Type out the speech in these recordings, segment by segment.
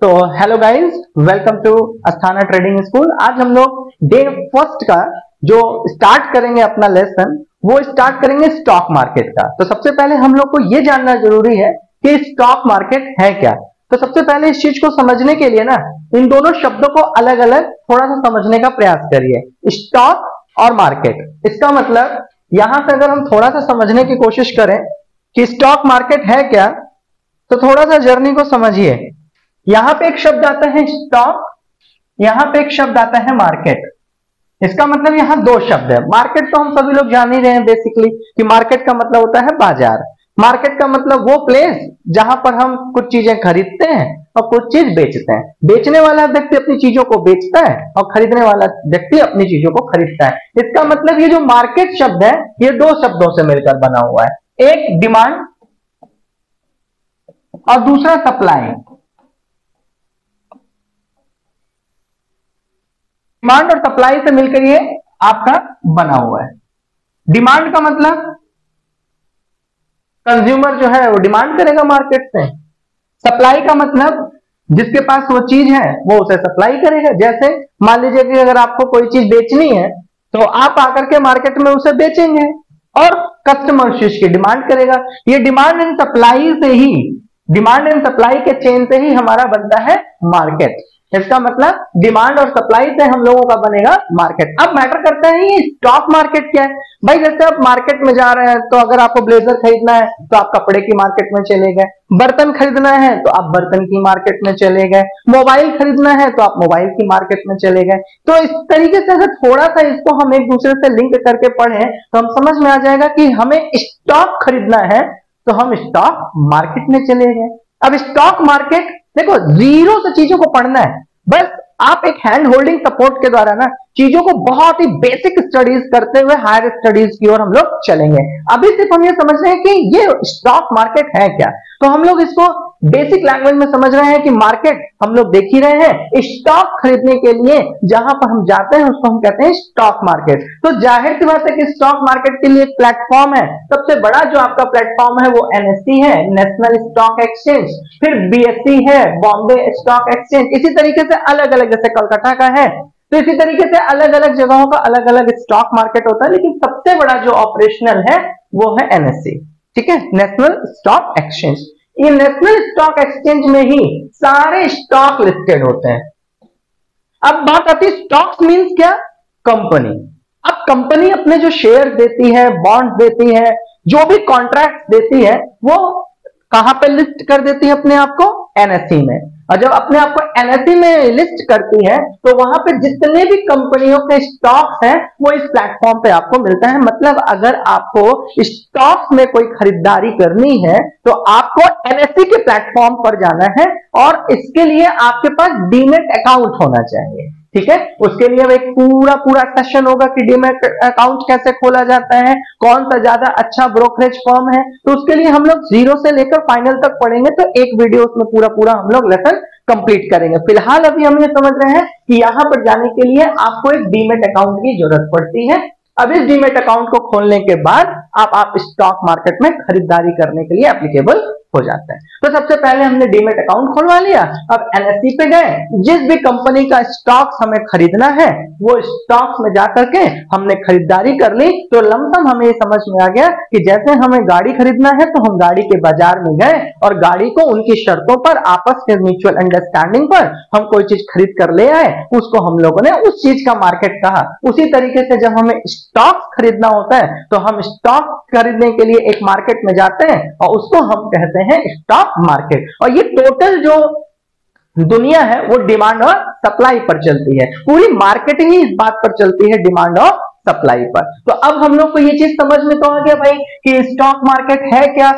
तो hello guys, welcome to Asthana trading school. आज हम लोग डे फर्स्ट का जो स्टार्ट करेंगे अपना लेसन, वो स्टार्ट करेंगे स्टॉक मार्केट का। तो सबसे पहले हम लोग को ये जानना जरूरी है कि स्टॉक मार्केट है क्या। तो सबसे पहले इस चीज को समझने के लिए ना इन दोनों शब्दों को अलग अलग थोड़ा सा समझने का प्रयास करिए, स्टॉक और मार्केट। इसका मतलब यहां से अगर हम थोड़ा सा समझने की कोशिश करें कि स्टॉक मार्केट है क्या, तो थोड़ा सा जर्नी को समझिए। यहां पे एक शब्द आता है स्टॉक, यहां पे एक शब्द आता है मार्केट। इसका मतलब यहां दो शब्द है। मार्केट तो हम सभी लोग जान ही रहे हैं बेसिकली कि मार्केट का मतलब होता है बाजार। मार्केट का मतलब वो प्लेस जहां पर हम कुछ चीजें खरीदते हैं और कुछ चीज बेचते हैं। बेचने वाला व्यक्ति अपनी चीजों को बेचता है और खरीदने वाला व्यक्ति अपनी चीजों को खरीदता है। इसका मतलब ये जो मार्केट शब्द है ये दो शब्दों से मिलकर बना हुआ है, एक डिमांड और दूसरा सप्लाई। डिमांड और सप्लाई से मिलकर ये आपका बना हुआ है। डिमांड का मतलब कंज्यूमर जो है वो डिमांड करेगा मार्केट से। सप्लाई का मतलब जिसके पास वो चीज है वो उसे सप्लाई करेगा। जैसे मान लीजिए कि अगर आपको कोई चीज बेचनी है तो आप आकर के मार्केट में उसे बेचेंगे और कस्टमर उस चीज की डिमांड करेगा। ये डिमांड एंड सप्लाई से ही, डिमांड एंड सप्लाई के चेन से ही हमारा बनता है मार्केट। इसका मतलब डिमांड और सप्लाई से हम लोगों का बनेगा मार्केट। अब मैटर करता है ये स्टॉक मार्केट क्या है। भाई जैसे आप मार्केट में जा रहे हैं तो अगर आपको ब्लेजर खरीदना है तो आप कपड़े की मार्केट में चले गए, बर्तन खरीदना है तो आप बर्तन की मार्केट में चले गए, मोबाइल खरीदना है तो आप मोबाइल की मार्केट में चले गए। तो इस तरीके से अगर थोड़ा सा इसको हम एक दूसरे से लिंक करके पढ़ें तो हम समझ में आ जाएगा कि हमें स्टॉक खरीदना है तो हम स्टॉक मार्केट में चले गए। अब स्टॉक मार्केट देखो, जीरो से चीजों को पढ़ना है। बस आप एक हैंड होल्डिंग सपोर्ट के द्वारा ना चीजों को बहुत ही बेसिक स्टडीज करते हुए हायर स्टडीज की ओर हम लोग चलेंगे। अभी सिर्फ हम ये समझ रहे हैं कि ये स्टॉक मार्केट है क्या। तो हम लोग इसको बेसिक लैंग्वेज में समझ रहे हैं कि मार्केट हम लोग देख ही रहे हैं, स्टॉक खरीदने के लिए जहां पर हम जाते हैं उसको हम कहते हैं स्टॉक मार्केट। तो जाहिर सी बात है कि स्टॉक मार्केट के लिए एक प्लेटफॉर्म है। सबसे बड़ा जो आपका प्लेटफॉर्म है वो एनएससी है, नेशनल स्टॉक एक्सचेंज, फिर बीएसई है, बॉम्बे स्टॉक एक्सचेंज। इसी तरीके से अलग अलग, जैसे कलकत्ता का है तो इसी तरीके से अलग अलग जगहों का अलग अलग स्टॉक मार्केट होता है। लेकिन सबसे बड़ा जो ऑपरेशनल है वो है एनएससी, ठीक है, नेशनल स्टॉक एक्सचेंज। ये नेशनल स्टॉक एक्सचेंज में ही सारे स्टॉक लिस्टेड होते हैं। अब बात आती है स्टॉक्स मींस क्या, कंपनी। अब कंपनी अपने जो शेयर देती है, बॉन्ड देती है, जो भी कॉन्ट्रैक्ट देती है वो कहां पे लिस्ट कर देती है अपने आप को, एनएससी में। और जब अपने आप को एनएससी में लिस्ट करती है तो वहां पे जितने भी कंपनियों के स्टॉक्स हैं वो इस प्लेटफॉर्म पे आपको मिलता है। मतलब अगर आपको स्टॉक्स में कोई खरीदारी करनी है तो आपको एनएससी के प्लेटफॉर्म पर जाना है और इसके लिए आपके पास डीमैट अकाउंट होना चाहिए, ठीक है। उसके लिए एक पूरा सेशन होगा कि डीमैट अकाउंट कैसे खोला जाता है, कौन सा ज्यादा अच्छा ब्रोकरेज फर्म है। तो उसके लिए हम लोग जीरो से लेकर फाइनल तक पढ़ेंगे तो एक वीडियो उसमें पूरा हम लोग लेसन कंप्लीट करेंगे। फिलहाल अभी हम ये समझ रहे हैं कि यहां पर जाने के लिए आपको एक डीमैट अकाउंट की जरूरत पड़ती है। अब इस डीमैट अकाउंट को खोलने के बाद आप स्टॉक मार्केट में खरीदारी करने के लिए एप्लीकेबल हो जाता है। तो सबसे पहले हमने डीमैट अकाउंट खुलवा लिया। अब एनएससी पे गए, जिस भी कंपनी का स्टॉक्स हमें खरीदना है वो स्टॉक्स में जाकर के हमने खरीदारी कर ली। तो लमसम हमें ये समझ में आ गया कि जैसे हमें गाड़ी खरीदना है तो हम गाड़ी के बाजार में गए और गाड़ी को उनकी शर्तों पर, आपस के म्यूचुअल अंडरस्टैंडिंग पर हम कोई चीज खरीद कर ले आए, उसको हम लोगों ने उस चीज का मार्केट कहा। उसी तरीके से जब हमें स्टॉक खरीदना होता है तो हम स्टॉक खरीदने के लिए एक मार्केट में जाते हैं और उसको हम कहते हैं स्टॉक मार्केट। और ये टोटल जो दुनिया है वो डिमांड और सप्लाई पर चलती है। पूरी मार्केटिंग ही इस बात पर चलती है, डिमांड और सप्लाई पर। तो अब हम लोग को ये चीज समझ में तो आ गया भाई कि स्टॉक मार्केट है क्या।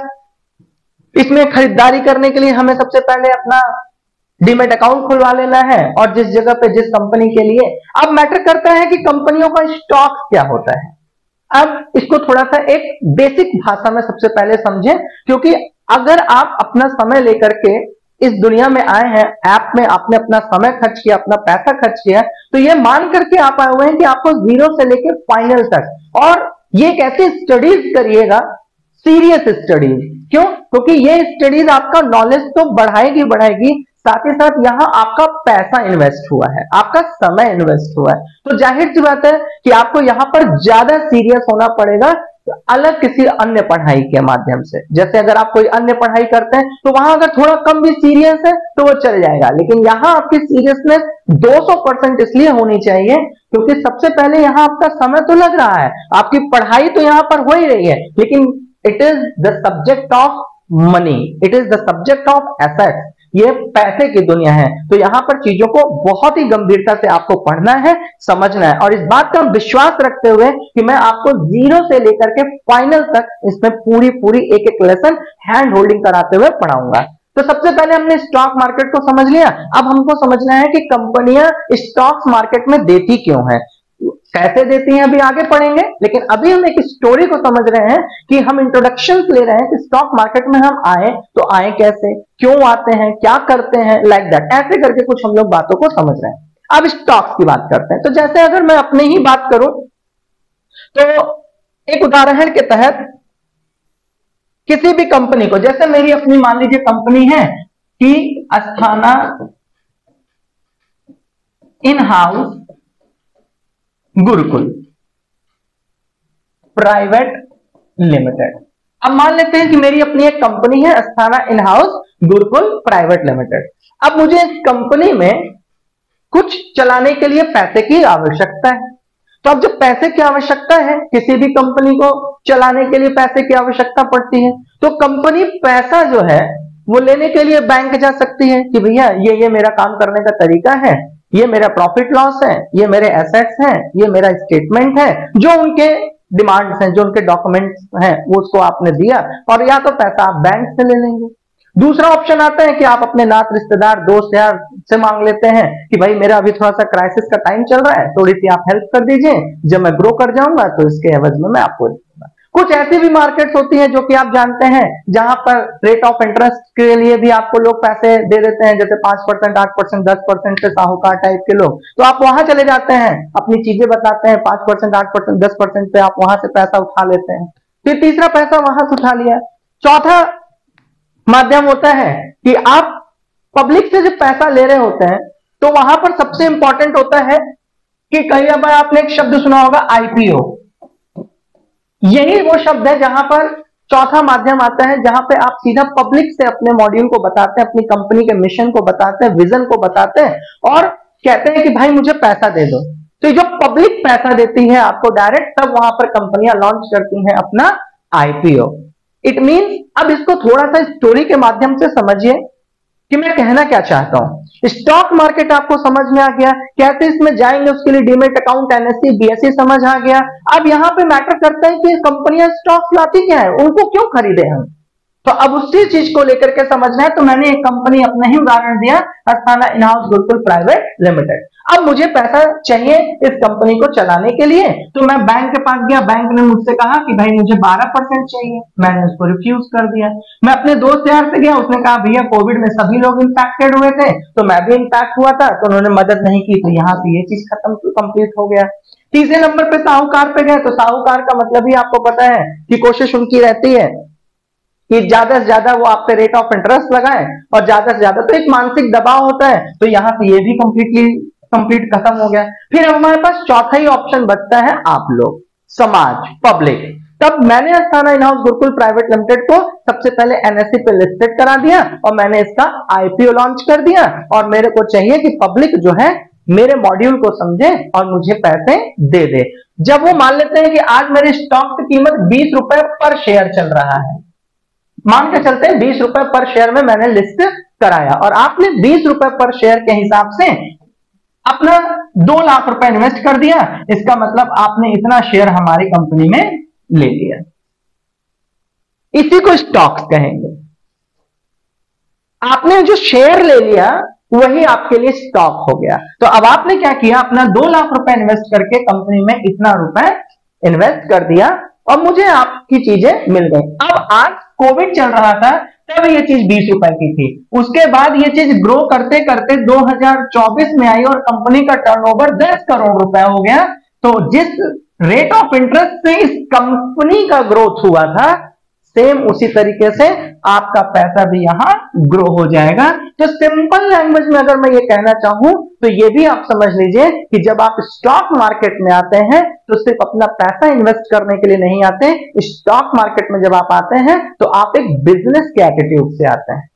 इसमें खरीदारी करने के लिए हमें सबसे पहले अपना डीमैट अकाउंट खुलवा लेना है और जिस जगह पे, जिस कंपनी के लिए। अब मैटर करता है कि कंपनियों का स्टॉक क्या होता है। अब इसको थोड़ा सा एक बेसिक भाषा में सबसे पहले समझें, क्योंकि अगर आप अपना समय लेकर के इस दुनिया में आए हैं, ऐप में आपने अपना समय खर्च किया, अपना पैसा खर्च किया, तो ये मान करके आप आए हुए हैं कि आपको जीरो से लेकर फाइनल तक, और ये कैसे स्टडीज करिएगा, सीरियस स्टडीज। क्यों? क्योंकि ये स्टडीज आपका नॉलेज तो बढ़ाएगी, साथ ही साथ यहाँ आपका पैसा इन्वेस्ट हुआ है, आपका समय इन्वेस्ट हुआ है, तो जाहिर सी बात है कि आपको यहाँ पर ज्यादा सीरियस होना पड़ेगा अलग किसी अन्य पढ़ाई के माध्यम से। जैसे अगर आप कोई अन्य पढ़ाई करते हैं तो वहां अगर थोड़ा कम भी सीरियस है तो वो चल जाएगा, लेकिन यहाँ आपकी सीरियसनेस 200% इसलिए होनी चाहिए क्योंकि सबसे पहले यहाँ आपका समय तो लग रहा है, आपकी पढ़ाई तो यहाँ पर हो ही रही है, लेकिन it is the subject of money, it is the subject of assets, ये पैसे की दुनिया है। तो यहां पर चीजों को बहुत ही गंभीरता से आपको पढ़ना है, समझना है, और इस बात का विश्वास रखते हुए कि मैं आपको जीरो से लेकर के फाइनल तक इसमें पूरी पूरी एक एक लेसन हैंड होल्डिंग कराते हुए पढ़ाऊंगा। तो सबसे पहले हमने स्टॉक मार्केट को समझ लिया, अब हमको समझना है कि कंपनियां स्टॉक्स मार्केट में देती क्यों है, कैसे देती हैं अभी आगे पढ़ेंगे, लेकिन अभी हम एक स्टोरी को समझ रहे हैं कि हम इंट्रोडक्शन ले रहे हैं कि स्टॉक मार्केट में हम आए तो आए कैसे, क्यों आते हैं, क्या करते हैं, लाइक दैट, ऐसे करके कुछ हम लोग बातों को समझ रहे हैं। अब स्टॉक्स की बात करते हैं। तो जैसे अगर मैं अपने ही बात करूं तो एक उदाहरण के तहत किसी भी कंपनी को, जैसे मेरी अपनी मान लीजिए कंपनी है कि Asthana in house Gurukul private limited. अब मान लेते हैं कि मेरी अपनी एक कंपनी है Asthana in house Gurukul private limited. अब मुझे इस कंपनी में कुछ चलाने के लिए पैसे की आवश्यकता है। तो अब जब पैसे की आवश्यकता है, किसी भी कंपनी को चलाने के लिए पैसे की आवश्यकता पड़ती है, तो कंपनी पैसा जो है वो लेने के लिए बैंक जा सकती है कि भैया ये मेरा काम करने का तरीका है, ये मेरा प्रॉफिट लॉस है, ये मेरे एसेट्स हैं, ये मेरा स्टेटमेंट है, जो उनके डिमांड्स हैं, जो उनके डॉक्यूमेंट्स हैं वो उसको आपने दिया, और या तो पैसा आप बैंक से ले लेंगे। दूसरा ऑप्शन आता है कि आप अपने नात रिश्तेदार दोस्त यार से मांग लेते हैं कि भाई मेरा अभी थोड़ा सा क्राइसिस का टाइम चल रहा है, थोड़ी सी आप हेल्प कर दीजिए, जब मैं ग्रो कर जाऊंगा तो इसके एवज में मैं आपको दूंगा। कुछ ऐसी भी मार्केट्स होती है जो कि आप जानते हैं जहां पर रेट ऑफ इंटरेस्ट के लिए भी आपको लोग पैसे दे देते हैं, जैसे 5%, 8%, 10% से साहूकार टाइप के लोग, तो आप वहां चले जाते हैं, अपनी चीजें बताते हैं, 5%, 8%, 10% पे आप वहां से पैसा उठा लेते हैं। फिर तीसरा पैसा वहां से उठा लिया। चौथा माध्यम होता है कि आप पब्लिक से जब पैसा ले रहे होते हैं तो वहां पर सबसे इंपॉर्टेंट होता है कि कई बार आपने एक शब्द सुना होगा आईपीओ। यही वो शब्द है जहां पर चौथा माध्यम आता है, जहां पे आप सीधा पब्लिक से अपने मॉड्यूल को बताते हैं, अपनी कंपनी के मिशन को बताते हैं, विजन को बताते हैं और कहते हैं कि भाई मुझे पैसा दे दो। तो जो पब्लिक पैसा देती है आपको डायरेक्ट, तब वहां पर कंपनियां लॉन्च करती हैं अपना आईपीओ। इट मीन्स, अब इसको थोड़ा सा स्टोरी के माध्यम से समझिए कि मैं कहना क्या चाहता हूं। स्टॉक मार्केट आपको समझ में आ गया, कैसे इसमें जाएंगे उसके लिए डीमेट अकाउंट, एनएससी, बीएससी समझ आ गया। अब यहां पे मैटर करता है कि कंपनियां स्टॉक्स लाती क्या है, उनको क्यों खरीदे हम, तो अब उसी चीज को लेकर के समझना है। तो मैंने एक कंपनी अपना ही उदाहरण दिया, Asthana in house Gurukul private limited. अब मुझे पैसा चाहिए इस कंपनी को चलाने के लिए, तो मैं बैंक के पास गया, बैंक ने मुझसे कहा कि भाई मुझे 12% चाहिए, मैंने उसको रिफ्यूज कर दिया। मैं अपने दोस्त यार से गया, उसने कहा भैया कोविड में सभी लोग इंपैक्टेड हुए थे तो मैं भी इंपैक्ट हुआ था, तो उन्होंने मदद नहीं की, तो यहां से ये चीज खत्म कंप्लीट हो गया। तीसरे नंबर पे साहूकार पे गए, तो साहूकार का मतलब ही आपको पता है कि कोशिश उनकी रहती है कि ज्यादा से ज्यादा वो आप पे रेट ऑफ इंटरेस्ट लगाए और ज्यादा से ज्यादा, तो एक मानसिक दबाव होता है, तो यहां से ये भी कंप्लीट खत्म हो गया। फिर हमारे पास चौथा ही ऑप्शन बचता है आप लोग, समाज, पब्लिक। तब मैंने Asthana in house Gurukul private limited को सबसे पहले एनएससी पे लिस्टेड करा दिया और मैंने इसका आईपीओ लॉन्च कर दिया, और मेरे को चाहिए कि पब्लिक जो है मेरे मॉड्यूल को समझे और मुझे पैसे दे दे। जब वो मान लेते हैं कि आज मेरे स्टॉक की कीमत 20 रुपए पर शेयर चल रहा है, मान के चलते हैं 20 रुपए पर शेयर में मैंने लिस्ट कराया, और आपने 20 रुपए पर शेयर के हिसाब से अपना 2 लाख रुपए इन्वेस्ट कर दिया, इसका मतलब आपने इतना शेयर हमारी कंपनी में ले लिया। इसी को स्टॉक्स कहेंगे। आपने जो शेयर ले लिया वही आपके लिए स्टॉक हो गया। तो अब आपने क्या किया, अपना 2 लाख रुपए इन्वेस्ट करके कंपनी में इतना रुपए इन्वेस्ट कर दिया और मुझे आपकी चीजें मिल गई। अब आज कोविड चल रहा था, तब ये चीज 20 रुपए की थी, उसके बाद ये चीज ग्रो करते करते 2024 में आई और कंपनी का टर्नओवर 10 करोड़ रुपए हो गया। तो जिस रेट ऑफ इंटरेस्ट से इस कंपनी का ग्रोथ हुआ था, सेम उसी तरीके से आपका पैसा भी यहां ग्रो हो जाएगा। तो सिंपल लैंग्वेज में अगर मैं ये कहना चाहूं तो ये भी आप समझ लीजिए कि जब आप स्टॉक मार्केट में आते हैं तो सिर्फ अपना पैसा इन्वेस्ट करने के लिए नहीं आते। स्टॉक मार्केट में जब आप आते हैं तो आप एक बिजनेस के एटीट्यूड से आते हैं।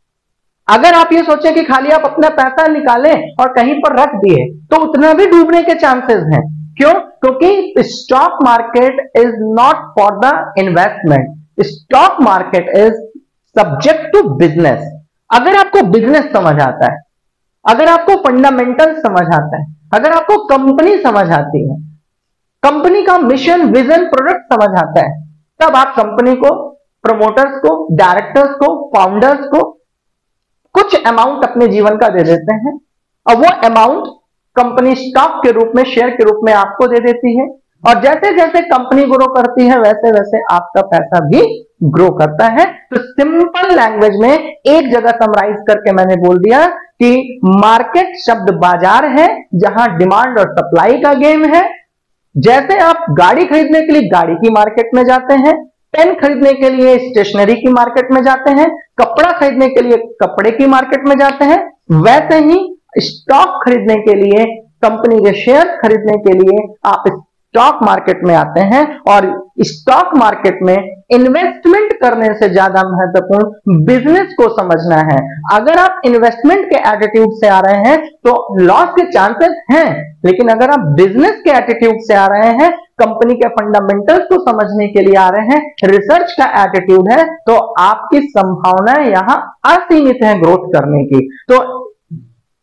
अगर आप ये सोचें कि खाली आप अपना पैसा निकालें और कहीं पर रख दिए तो उतना भी डूबने के चांसेस हैं। क्यों? क्योंकि stock market is not for the investment, stock market is subject to business. अगर आपको बिजनेस समझ आता है, अगर आपको फंडामेंटल समझ आता है, अगर आपको कंपनी समझ आती है, कंपनी का मिशन, विजन, प्रोडक्ट समझ आता है, तब आप कंपनी को, प्रमोटर्स को, डायरेक्टर्स को, फाउंडर्स को कुछ अमाउंट अपने जीवन का दे देते हैं और वो अमाउंट कंपनी स्टॉक के रूप में, शेयर के रूप में आपको दे देती है। और जैसे जैसे कंपनी ग्रो करती है वैसे वैसे आपका पैसा भी ग्रो करता है। तो सिंपल लैंग्वेज में एक जगह समराइज करके मैंने बोल दिया कि मार्केट शब्द बाजार है जहां डिमांड और सप्लाई का गेम है। जैसे आप गाड़ी खरीदने के लिए गाड़ी की मार्केट में जाते हैं, पेन खरीदने के लिए स्टेशनरी की मार्केट में जाते हैं, कपड़ा खरीदने के लिए कपड़े की मार्केट में जाते हैं, वैसे ही स्टॉक खरीदने के लिए, कंपनी के शेयर खरीदने के लिए आप स्टॉक मार्केट में आते हैं। और स्टॉक मार्केट में इन्वेस्टमेंट करने से ज्यादा महत्वपूर्ण बिजनेस को समझना है। अगर आप इन्वेस्टमेंट के एटीट्यूड से आ रहे हैं तो लॉस के चांसेस हैं, लेकिन अगर आप बिजनेस के एटीट्यूड से आ रहे हैं, कंपनी के फंडामेंटल्स को समझने के लिए आ रहे हैं, रिसर्च का एटीट्यूड है, तो आपकी संभावनाएं यहां असीमित है ग्रोथ करने की। तो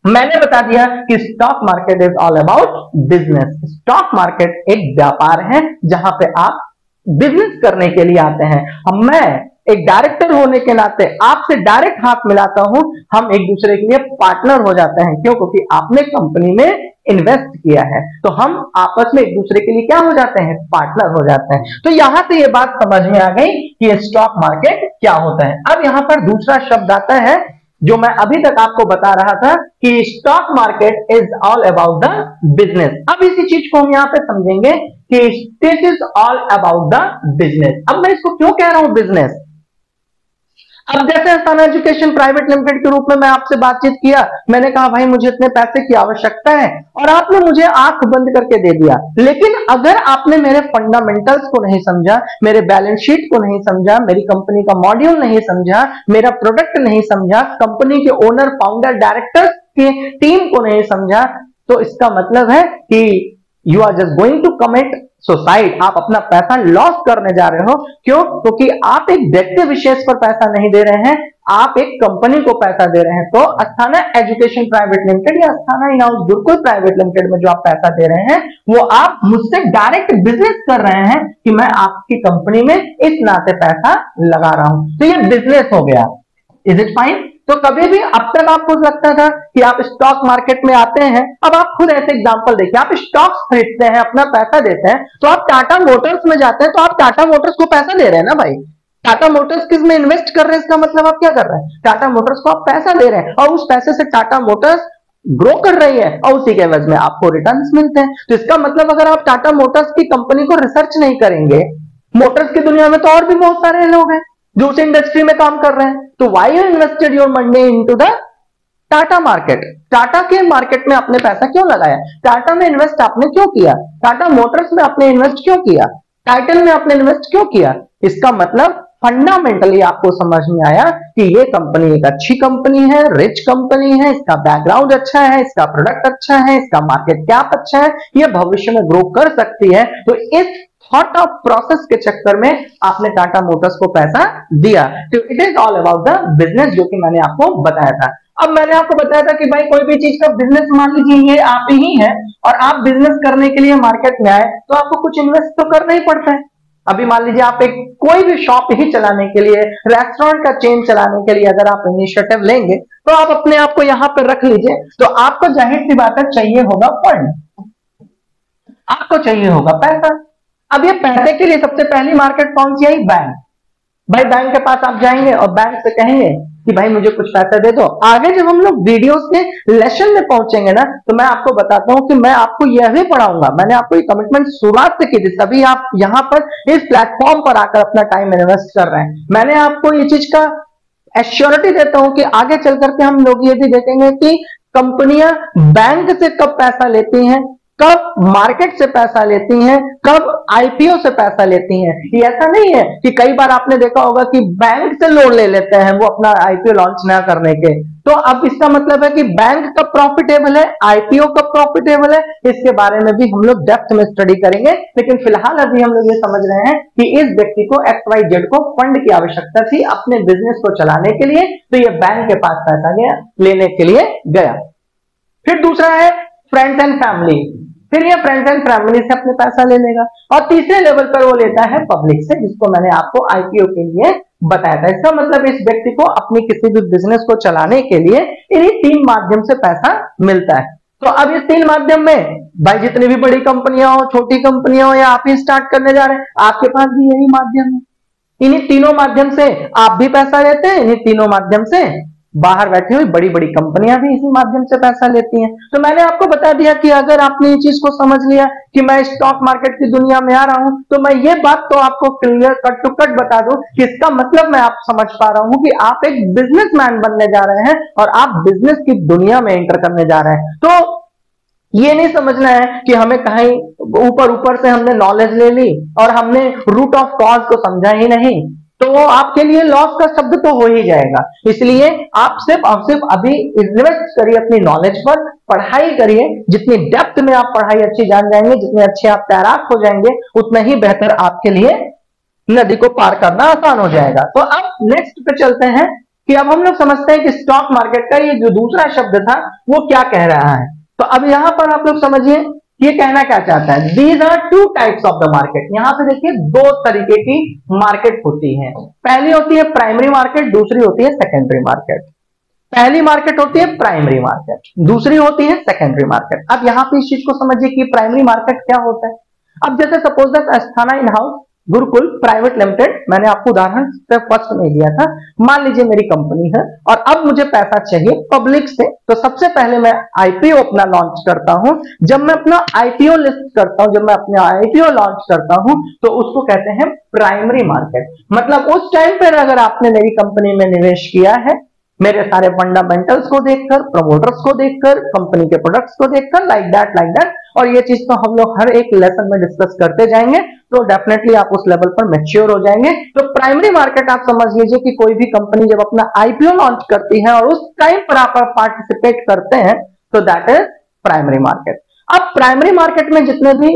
मैंने बता दिया कि stock market is all about business. Stock market एक व्यापार है जहां पे आप बिजनेस करने के लिए आते हैं। अब मैं एक डायरेक्टर होने के नाते आपसे डायरेक्ट हाथ मिलाता हूं, हम एक दूसरे के लिए पार्टनर हो जाते हैं। क्यों? क्योंकि आपने कंपनी में इन्वेस्ट किया है, तो हम आपस में एक दूसरे के लिए क्या हो जाते हैं? पार्टनर हो जाते हैं। तो यहां से ये बात समझ में आ गई कि स्टॉक मार्केट क्या होता है। अब यहां पर दूसरा शब्द आता है जो मैं अभी तक आपको बता रहा था कि stock market is all about the business. अब इसी चीज को हम यहां पे समझेंगे कि this is all about the business. अब मैं इसको क्यों कह रहा हूं बिजनेस? अब जैसे अस्थाना एजुकेशन प्राइवेट लिमिटेड के रूप में मैं आपसे बातचीत किया, मैंने कहा भाई मुझे इतने पैसे की आवश्यकता है और आपने मुझे आंख बंद करके दे दिया। लेकिन अगर आपने मेरे फंडामेंटल्स को नहीं समझा, मेरे बैलेंस शीट को नहीं समझा, मेरी कंपनी का मॉड्यूल नहीं समझा, मेरा प्रोडक्ट नहीं समझा, कंपनी के ओनर, फाउंडर, डायरेक्टर्स की टीम को नहीं समझा, तो इसका मतलब है कि you are just going to commit suicide. आप अपना पैसा लॉस करने जा रहे हो। क्यों? क्योंकि आप एक व्यक्ति विशेष पर पैसा नहीं दे रहे हैं, आप एक कंपनी को पैसा दे रहे हैं। तो अस्थाना एजुकेशन प्राइवेट लिमिटेड या Asthana in house Gurukul private limited में जो आप पैसा दे रहे हैं वो आप मुझसे डायरेक्ट बिजनेस कर रहे हैं कि मैं आपकी कंपनी में इस नाते पैसा लगा रहा हूं। तो ये बिजनेस हो गया। Is it fine? तो कभी भी अब तक आपको लगता था कि आप स्टॉक मार्केट में आते हैं, अब आप खुद ऐसे एग्जांपल देखिए, आप स्टॉक्स खरीदते हैं, अपना पैसा देते हैं, तो आप टाटा मोटर्स में जाते हैं तो आप टाटा मोटर्स को पैसा दे रहे हैं ना भाई। टाटा मोटर्स किस में इन्वेस्ट कर रहे हैं, इसका मतलब आप क्या कर रहे हैं? टाटा मोटर्स को आप पैसा दे रहे हैं और उस पैसे से टाटा मोटर्स ग्रो कर रही है और उसी के एवज में आपको रिटर्न्स मिलते हैं। तो इसका मतलब अगर आप टाटा मोटर्स की कंपनी को रिसर्च नहीं करेंगे, मोटर्स की दुनिया में तो और भी बहुत सारे लोग हैं जो उस इंडस्ट्री में काम कर रहे हैं, तो why you invested your money into the Tata market? Tata के मार्केट में आपने पैसा क्यों लगाया? टाटा में इन्वेस्ट आपने क्यों किया? टाटा मोटर्स में आपने इन्वेस्ट क्यों किया? टाइटन में आपने इन्वेस्ट क्यों किया? इसका मतलब फंडामेंटली आपको समझ में आया कि ये कंपनी एक अच्छी कंपनी है, रिच कंपनी है, इसका बैकग्राउंड अच्छा है, इसका प्रोडक्ट अच्छा है, इसका मार्केट कैप अच्छा है, ये भविष्य में ग्रो कर सकती है। तो इस थॉट ऑफ प्रोसेस के चक्कर में आपने टाटा मोटर्स को पैसा दिया। तो it is all about the business, जो कि मैंने आपको बताया था। अब मैंने आपको बताया था कि भाई कोई भी चीज का बिजनेस, मान लीजिए ये आप ही है और आप बिजनेस करने के लिए मार्केट में आए तो आपको कुछ इन्वेस्ट तो करना ही पड़ता है। अभी मान लीजिए आप एक कोई भी शॉप ही चलाने के लिए, रेस्टोरेंट का चेन चलाने के लिए अगर आप इनिशिएटिव लेंगे तो आप अपने आप को यहां पर रख लीजिए, तो आपको जाहिर सी बात है चाहिए होगा फंड, आपको चाहिए होगा पैसा। अब ये पैसे के लिए सबसे पहली मार्केट कौन सी आई? बैंक। भाई बैंक के पास आप जाएंगे और बैंक से कहेंगे कि भाई मुझे कुछ पैसा दे दो। आगे जब हम लोग वीडियोस के लेसन में पहुंचेंगे ना, तो मैं आपको बताता हूं कि मैं आपको यह भी पढ़ाऊंगा। मैंने आपको ये कमिटमेंट शुरुआत से की थी, तभी आप यहाँ पर इस प्लेटफॉर्म पर आकर अपना टाइम इन्वेस्ट कर रहे हैं। मैंने आपको ये चीज का एश्योरिटी देता हूं कि आगे चल करके हम लोग ये भी देखेंगे कि कंपनियां बैंक से कब पैसा लेती हैं, कब मार्केट से पैसा लेती हैं, कब आईपीओ से पैसा लेती हैं। ये ऐसा नहीं है कि कई बार आपने देखा होगा कि बैंक से लोन ले लेते हैं वो अपना आईपीओ लॉन्च ना करने के। तो अब इसका मतलब है कि बैंक कब प्रॉफिटेबल है, आईपीओ कब प्रॉफिटेबल है, इसके बारे में भी हम लोग डेप्थ में स्टडी करेंगे। लेकिन फिलहाल अभी हम लोग ये समझ रहे हैं कि इस व्यक्ति को XYZ को फंड की आवश्यकता थी अपने बिजनेस को चलाने के लिए, तो ये बैंक के पास पैसा गया लेने के लिए गया। फिर दूसरा है फ्रेंड्स एंड फैमिली, फिर ये फ्रेंड्स एंड फैमिली से अपने पैसा ले लेगा। और तीसरे लेवल पर वो लेता है पब्लिक से, जिसको मैंने आपको आईपीओ के लिए बताया था। इसका मतलब इस व्यक्ति को अपनी किसी भी बिजनेस को चलाने के लिए इन्हीं 3 माध्यम से पैसा मिलता है। तो अब इस 3 माध्यम में भाई जितनी भी बड़ी कंपनियां हो, छोटी कंपनियां हो, या आप ही स्टार्ट करने जा रहे हैं, आपके पास भी यही माध्यम है। इन्हीं तीनों माध्यम से आप भी पैसा लेते हैं, इन्हीं तीनों माध्यम से बाहर बैठी हुई बड़ी बड़ी कंपनियां भी इसी माध्यम से पैसा लेती हैं। तो मैंने आपको बता दिया कि अगर आपने ये चीज को समझ लिया कि मैं स्टॉक मार्केट की दुनिया में आ रहा हूं, तो मैं ये बात तो आपको क्लियर कट टू कट बता दूं कि इसका मतलब मैं आप समझ पा रहा हूं कि आप एक बिजनेसमैन बनने जा रहे हैं और आप बिजनेस की दुनिया में एंटर करने जा रहे हैं। तो ये नहीं समझना है कि हमें कहीं ऊपर ऊपर से हमने नॉलेज ले ली और हमने रूट ऑफ कॉज को समझा ही नहीं, तो वो आपके लिए लॉस का शब्द तो हो ही जाएगा। इसलिए आप सिर्फ अभी इन्वेस्ट करिए अपनी नॉलेज पर, पढ़ाई करिए। जितनी डेप्थ में आप पढ़ाई अच्छी जान जाएंगे, जितने अच्छे आप तैराक हो जाएंगे, उतना ही बेहतर आपके लिए नदी को पार करना आसान हो जाएगा। तो अब नेक्स्ट पे चलते हैं कि अब हम लोग समझते हैं कि स्टॉक मार्केट का ये जो दूसरा शब्द था वो क्या कह रहा है। तो अब यहां पर आप लोग समझिए ये कहना क्या चाहता है। These are 2 types of the market. यहां पे देखिए 2 तरीके की मार्केट होती है। पहली होती है प्राइमरी मार्केट, दूसरी होती है सेकेंडरी मार्केट। पहली मार्केट होती है प्राइमरी मार्केट, दूसरी होती है सेकेंडरी मार्केट। अब यहां पे इस चीज को समझिए कि प्राइमरी मार्केट क्या होता है। अब जैसे suppose that Asthana in house Gurukul private limited, मैंने आपको उदाहरण फर्स्ट में दिया था। मान लीजिए मेरी कंपनी है और अब मुझे पैसा चाहिए पब्लिक से, तो सबसे पहले मैं आईपीओ अपना लॉन्च करता हूं। जब मैं अपना आईपीओ लिस्ट करता हूं, जब मैं अपना आईपीओ लॉन्च करता हूं, तो उसको कहते हैं प्राइमरी मार्केट। मतलब उस टाइम पर अगर आपने मेरी कंपनी में निवेश किया है, मेरे सारे फंडामेंटल्स को देखकर, प्रमोटर्स को देखकर, कंपनी के प्रोडक्ट्स को देखकर, लाइक दैट, और ये चीज तो हम लोग हर एक लेसन में डिस्कस करते जाएंगे, तो डेफिनेटली आप उस लेवल पर मैच्योर हो जाएंगे। तो प्राइमरी मार्केट आप समझ लीजिए कि कोई भी कंपनी जब अपना आईपीओ लॉन्च करती है और उस टाइम पर आप पार्टिसिपेट करते हैं, तो दैट इज प्राइमरी मार्केट। अब प्राइमरी मार्केट में जितने भी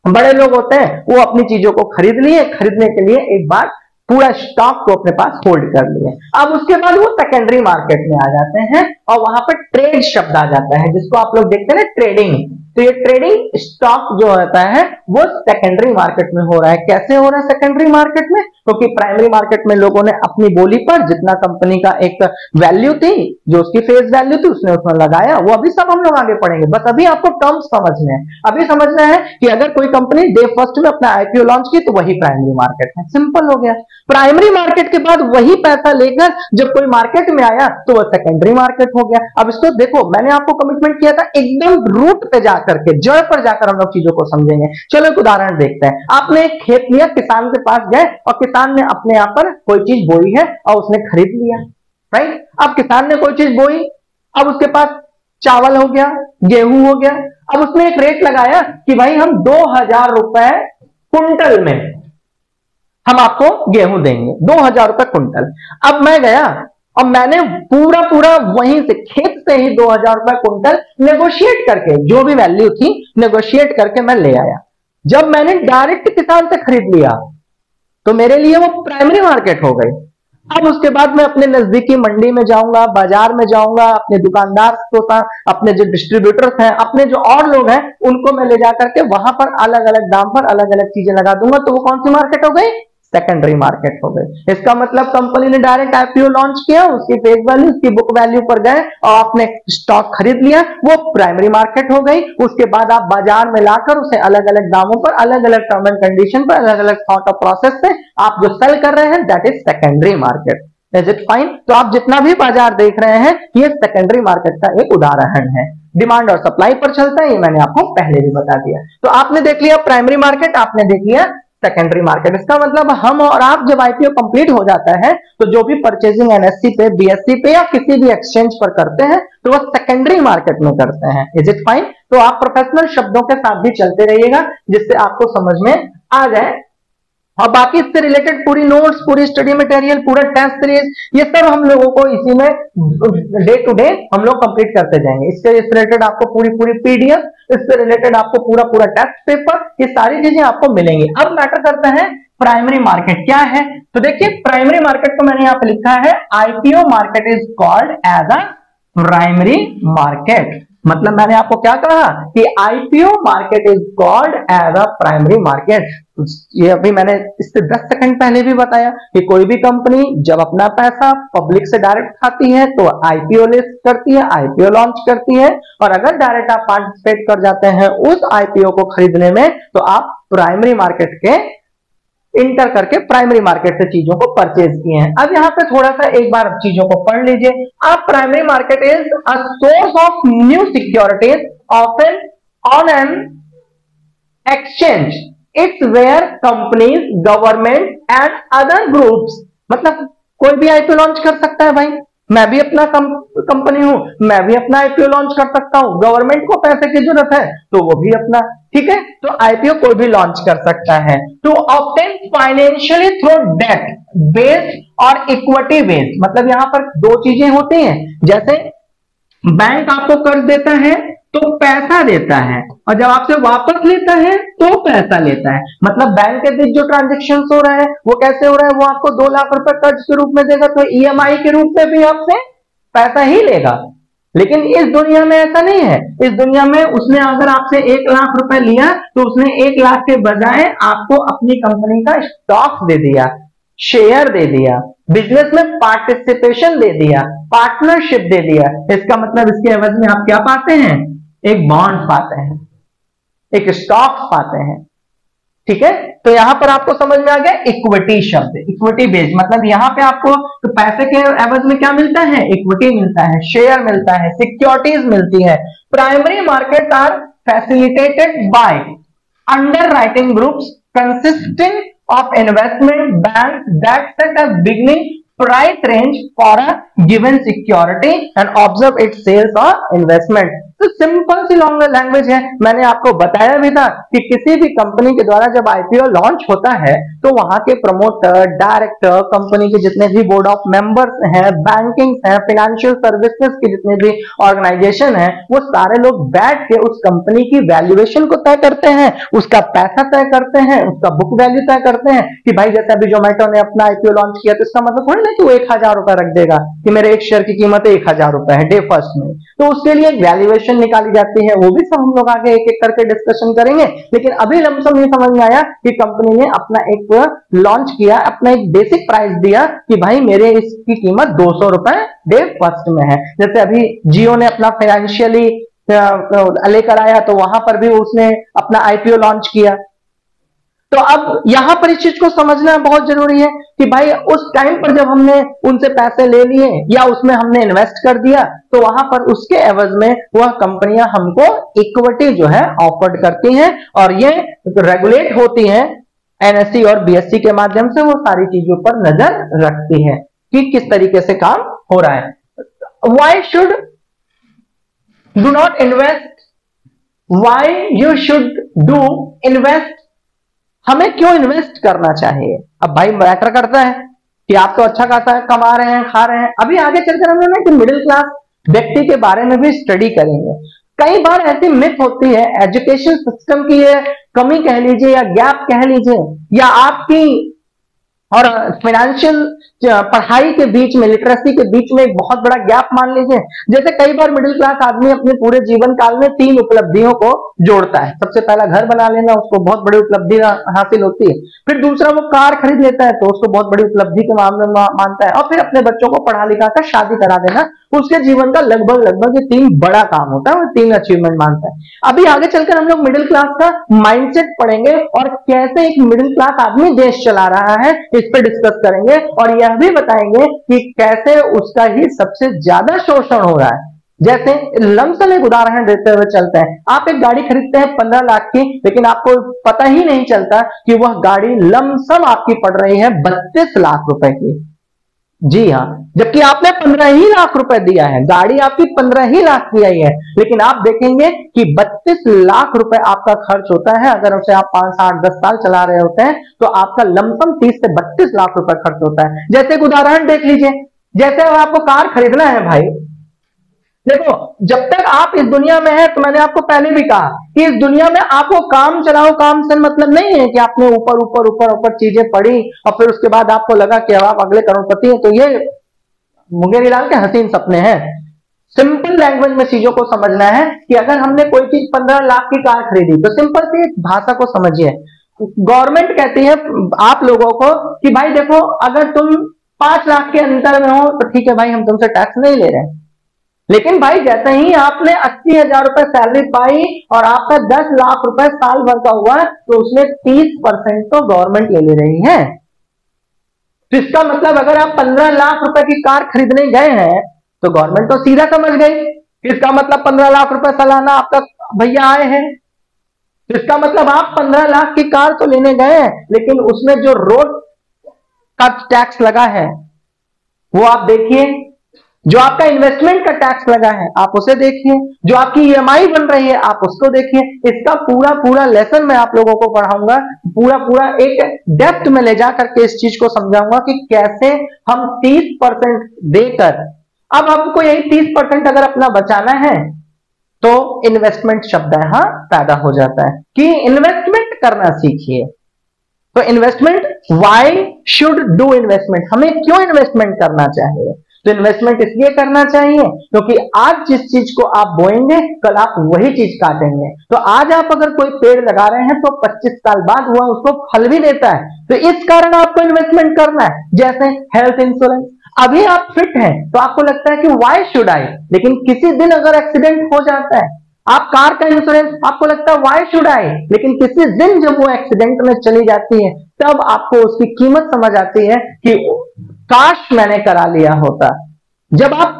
बड़े लोग होते हैं वो अपनी चीजों को खरीद लिए, खरीदने के लिए एक बार पूरा स्टॉक को अपने पास होल्ड कर लिए। अब उसके बाद वो सेकेंडरी मार्केट में आ जाते हैं और वहां पर ट्रेड शब्द आ जाता है, जिसको आप लोग देखते हैं ना ट्रेडिंग। तो ये ट्रेडिंग स्टॉक जो होता है वो सेकेंडरी मार्केट में हो रहा है। कैसे हो रहा है सेकेंडरी मार्केट में? क्योंकि प्राइमरी मार्केट में लोगों ने अपनी बोली पर जितना कंपनी का एक वैल्यू थी, जो उसकी फेस वैल्यू थी, उसने उसमें लगाया। वो अभी सब हम लोग आगे पढ़ेंगे, बस अभी आपको टर्म्स समझने हैं। अभी समझना है कि अगर कोई कंपनी डे फर्स्ट में अपना आईपीओ लॉन्च की तो वही प्राइमरी मार्केट है, सिंपल हो गया। प्राइमरी मार्केट के बाद वही पैसा लेकर जब कोई मार्केट में आया तो वह सेकेंडरी मार्केट हो गया। अब इसको देखो, मैंने आपको कमिटमेंट किया था एकदम रूट पे जाकर के, जड़ पर जाकर हम लोग चीजों को समझेंगे। चलो एक उदाहरण देखते हैं। आपने एक खेत लिया, किसान के पास गए और किसान ने अपने यहां पर कोई चीज बोई है और उसने खरीद लिया, राइट। अब किसान ने कोई चीज बोई, अब उसके पास चावल हो गया, गेहूं हो गया। अब उसने एक रेट लगाया कि भाई हम 2000 रुपए कुंटल में हम आपको गेहूं देंगे, 2000 रुपए कुंटल। अब मैं गया और मैंने पूरा वहीं से खेत से ही 2000 रुपए कुंटल नेगोशिएट करके, जो भी वैल्यू थी नेगोशिएट करके मैं ले आया। जब मैंने डायरेक्ट किसान से खरीद लिया तो मेरे लिए वो प्राइमरी मार्केट हो गई। अब उसके बाद मैं अपने नजदीकी मंडी में जाऊंगा, बाजार में जाऊंगा, अपने दुकानदार को, अपने जो डिस्ट्रीब्यूटर्स हैं, अपने जो और लोग हैं, उनको मैं ले जाकर के वहां पर अलग अलग दाम पर अलग अलग चीजें लगा दूंगा। तो वो कौन सी मार्केट हो गई? सेकेंडरी मार्केट हो गई। इसका मतलब कंपनी ने डायरेक्ट आईपीओ लॉन्च किया, उसकी फेस वैल्यू, उसकी बुक वैल्यू पर गए और आपने स्टॉक खरीद लिया, वो प्राइमरी मार्केट हो गई। उसके बाद आप बाजार में लाकर उसे अलग अलग दामों पर, अलग अलग टर्म एंड कंडीशन पर, अलग अलग थॉट ऑफ प्रोसेस से आप जो सेल कर रहे हैं, that is secondary market. Is it fine? तो आप जितना भी बाजार देख रहे हैं ये सेकेंडरी मार्केट का एक उदाहरण है। डिमांड और सप्लाई पर चलता है, ये मैंने आपको पहले भी बता दिया। तो आपने देख लिया प्राइमरी मार्केट, आपने देख लिया सेकेंडरी मार्केट। इसका मतलब हम और आप जब आईपीओ कंप्लीट हो जाता है तो जो भी परचेजिंग एनएससी पे, बीएससी पे या किसी भी एक्सचेंज पर करते हैं तो वह सेकेंडरी मार्केट में करते हैं। Is it fine? तो आप प्रोफेशनल शब्दों के साथ भी चलते रहिएगा जिससे आपको समझ में आ जाए। और बाकी इससे रिलेटेड पूरी नोट्स, पूरी स्टडी मटेरियल, पूरा टेस्ट सीरीज, ये सब हम लोगों को इसी में डे टू डे हम लोग कंप्लीट करते जाएंगे। इससे रिलेटेड आपको पूरी पूरी पीडीएफ, इससे रिलेटेड आपको पूरा पूरा टेस्ट पेपर, ये सारी चीजें आपको मिलेंगी। अब मैटर करता है प्राइमरी मार्केट क्या है। तो देखिए प्राइमरी मार्केट को मैंने यहाँ पे लिखा है IPO market is called as a primary market. मतलब मैंने आपको क्या कहा कि IPO market is called as a primary market. ये अभी मैंने इससे 10 सेकंड पहले भी बताया कि कोई भी कंपनी जब अपना पैसा पब्लिक से डायरेक्ट खाती है तो आईपीओ लिस्ट करती है, आईपीओ लॉन्च करती है, और अगर डायरेक्ट आप पार्टिसिपेट कर जाते हैं उस आईपीओ को खरीदने में तो आप प्राइमरी मार्केट के इंटर करके प्राइमरी मार्केट से चीजों को परचेज किए हैं। अब यहाँ पे थोड़ा सा एक बार चीजों को पढ़ लीजिए। आप primary market is a source of new securities often on an exchange. It's where companies, government and other groups, मतलब कोई भी आईपीओ लॉन्च कर सकता है भाई। मैं भी अपना कंपनी हूं, मैं भी अपना आईपीओ लॉन्च कर सकता हूं। गवर्नमेंट को पैसे की जरूरत है तो वो भी अपना, ठीक है, तो आईपीओ कोई भी लॉन्च कर सकता है। To obtain financially through debt based और इक्विटी बेस्ड, मतलब यहां पर दो चीजें होती हैं। जैसे बैंक आपको कर्ज देता है तो पैसा देता है, और जब आपसे वापस लेता है तो पैसा लेता है। मतलब बैंक के बीच जो ट्रांजेक्शन हो रहा है वो कैसे हो रहा है, वो आपको 2 लाख रुपए कर्ज के रूप में देगा तो ईएमआई के रूप में भी आपसे पैसा ही लेगा। लेकिन इस दुनिया में ऐसा नहीं है। इस दुनिया में उसने अगर आपसे 1 लाख रुपए लिया तो उसने 1 लाख के बजाय आपको अपनी कंपनी का स्टॉक दे दिया, शेयर दे दिया, बिजनेस में पार्टिसिपेशन दे दिया, पार्टनरशिप दे दिया। इसका मतलब इसके एवज में आप क्या पाते हैं, एक बॉन्ड पाते हैं, एक स्टॉक पाते हैं, ठीक है। तो यहां पर आपको समझ में आ गया इक्विटी शब्द, इक्विटी बेस्ड, मतलब यहां पे आपको तो पैसे के एवज में क्या मिलता है, इक्विटी मिलता है, शेयर मिलता है, सिक्योरिटीज मिलती है। Primary market are facilitated by underwriting groups consisting of investment banks that set a beginning price range for a given security and observe its sales or investment। तो simple सी long language है। मैंने आपको बताया भी था कि किसी भी कंपनी के द्वारा जब आईपीओ लॉन्च होता है तो वहां के प्रमोटर, डायरेक्टर, कंपनी के जितने भी बोर्ड ऑफ मेंबर्स हैं, बैंकिंग है, फाइनेंशियल सर्विसेज के जितने भी ऑर्गेनाइजेशन है, वो सारे लोग बैठ के उस कंपनी की वैल्यूएशन को तय करते हैं, उसका पैसा तय करते हैं, उसका बुक वैल्यू तय करते हैं। कि भाई जैसे अभी जोमेटो ने अपना आईपीओ लॉन्च किया तो इसका मतलब थोड़ी ना कि वो 1000 रुपए रख देगा कि मेरे एक शेयर की कीमत 1000 रुपए है डे फर्स्ट में, तो उसके लिए एक वैल्यूएशन निकाली जाती है। वो भी सब हम लोग आगे एक एक करके डिस्कशन करेंगे। लेकिन अभी लमसम ये समझ में आया कि कंपनी ने अपना एक लॉन्च किया, अपना एक बेसिक प्राइस दिया कि भाई मेरे इसकी कीमत 200 रुपए डे फर्स्ट में है। जैसे अभी जियो ने अपना फाइनेंशियली लेकर आया तो वहां पर भी उसने अपना आईपीओ लॉन्च किया। तो अब यहां पर इस चीज को समझना बहुत जरूरी है कि भाई उस टाइम पर जब हमने उनसे पैसे ले लिए या उसमें हमने इन्वेस्ट कर दिया तो वहां पर उसके एवज में वह कंपनियां हमको इक्विटी जो है ऑफर्ड करती हैं, और ये रेगुलेट होती हैं एनएससी और बीएससी के माध्यम से। वो सारी चीजों पर नजर रखती है कि किस तरीके से काम हो रहा है। Why should do not invest, why you should do invest, हमें क्यों इन्वेस्ट करना चाहिए। अब भाई मैटर करता है कि आप तो अच्छा खासा कमा रहे हैं, खा रहे हैं। अभी आगे चलकर हम लोग ना कि मिडिल क्लास व्यक्ति के बारे में भी स्टडी करेंगे। कई बार ऐसी मिथ होती है, एजुकेशन सिस्टम की ये कमी कह लीजिए या गैप कह लीजिए, या आपकी और फाइनेंशियल पढ़ाई के बीच में, लिटरेसी के बीच में एक बहुत बड़ा गैप मान लीजिए। जैसे कई बार मिडिल क्लास आदमी अपने पूरे जीवन काल में 3 उपलब्धियों को जोड़ता है। सबसे पहला घर बना लेना, उसको बहुत बड़ी उपलब्धि हासिल होती है। फिर दूसरा वो कार खरीद लेता है तो उसको बहुत बड़ी उपलब्धि के मामले में मानता है। और फिर अपने बच्चों को पढ़ा लिखा कर शादी करा देना उसके जीवन का लगभग लगभग ये 3 बड़ा काम होता है और 3 अचीवमेंट मानता है। अभी आगे चलकर हम लोग मिडिल क्लास का माइंडसेट पढ़ेंगे और कैसे एक मिडिल क्लास आदमी देश चला रहा है इस पर डिस्कस करेंगे और यह भी बताएंगे कि कैसे उसका ही सबसे ज्यादा शोषण हो रहा है। जैसे लमसम एक उदाहरण देते हुए चलते हैं, आप एक गाड़ी खरीदते हैं 15 लाख की, लेकिन आपको पता ही नहीं चलता कि वह गाड़ी लमसम आपकी पड़ रही है 32 लाख रुपए की। जी हाँ, जबकि आपने 15 ही लाख रुपए दिया है, गाड़ी आपकी 15 ही लाख की आई है, लेकिन आप देखेंगे कि 32 लाख रुपए आपका खर्च होता है। अगर उसे आप 5, 8, 10 साल चला रहे होते हैं तो आपका लमसम 30 से 32 लाख रुपए खर्च होता है। जैसे एक उदाहरण देख लीजिए, जैसे आपको कार खरीदना है भाई, देखो जब तक आप इस दुनिया में हैं, तो मैंने आपको पहले भी कहा कि इस दुनिया में आपको काम चलाओ, काम से मतलब नहीं है कि आपने ऊपर ऊपर ऊपर ऊपर चीजें पढ़ी और फिर उसके बाद आपको लगा कि अब आप अगले करोड़पति हैं, तो ये मुंगेरीलाल के हसीन सपने हैं। सिंपल लैंग्वेज में चीजों को समझना है कि अगर हमने कोई चीज 15 लाख की कार खरीदी तो सिंपल सी भाषा को समझिए। गवर्नमेंट कहती है आप लोगों को कि भाई देखो, अगर तुम 5 लाख के अंतर में हो तो ठीक है भाई, हम तुमसे टैक्स नहीं ले रहे हैं। लेकिन भाई जैसे ही आपने 80,000 रुपए सैलरी पाई और आपका 10 लाख रुपए साल भर का हुआ, तो उसमें 30% तो गवर्नमेंट ले रही है। तो इसका मतलब अगर आप 15 लाख रुपए की कार खरीदने गए हैं तो गवर्नमेंट तो सीधा समझ गई, इसका मतलब 15 लाख रुपए सालाना आपका भैया आए हैं। तो इसका मतलब आप 15 लाख की कार तो लेने गए हैं, लेकिन उसमें जो रोड का टैक्स लगा है वो आप देखिए, जो आपका इन्वेस्टमेंट का टैक्स लगा है आप उसे देखिए, जो आपकी ईएमआई बन रही है आप उसको देखिए। इसका पूरा पूरा लेसन मैं आप लोगों को पढ़ाऊंगा, पूरा पूरा एक डेप्थ में ले जा करके इस चीज को समझाऊंगा कि कैसे हम 30% देकर, अब आपको यही 30% अगर अपना बचाना है तो इन्वेस्टमेंट शब्द यहां पैदा हो जाता है कि इन्वेस्टमेंट करना सीखिए। तो investment, why should do investment, हमें क्यों इन्वेस्टमेंट करना चाहिए? तो इन्वेस्टमेंट इसलिए करना चाहिए क्योंकि आज जिस चीज को आप बोएंगे कल आप वही चीज काटेंगे। तो आज आप अगर कोई पेड़ लगा रहे हैं तो 25 साल बाद वह उसको फल भी देता है, तो इस कारण आपको इन्वेस्टमेंट करना है। जैसे हेल्थ इंश्योरेंस, अभी आप फिट हैं तो आपको लगता है कि व्हाई शुड आई, लेकिन किसी दिन अगर एक्सीडेंट हो जाता है, आप कार का इंश्योरेंस, आपको लगता है व्हाई शुड आई, लेकिन किसी दिन जब वो एक्सीडेंट में चली जाती है तब आपको उसकी कीमत समझ आती है कि काश मैंने करा लिया होता। जब आप,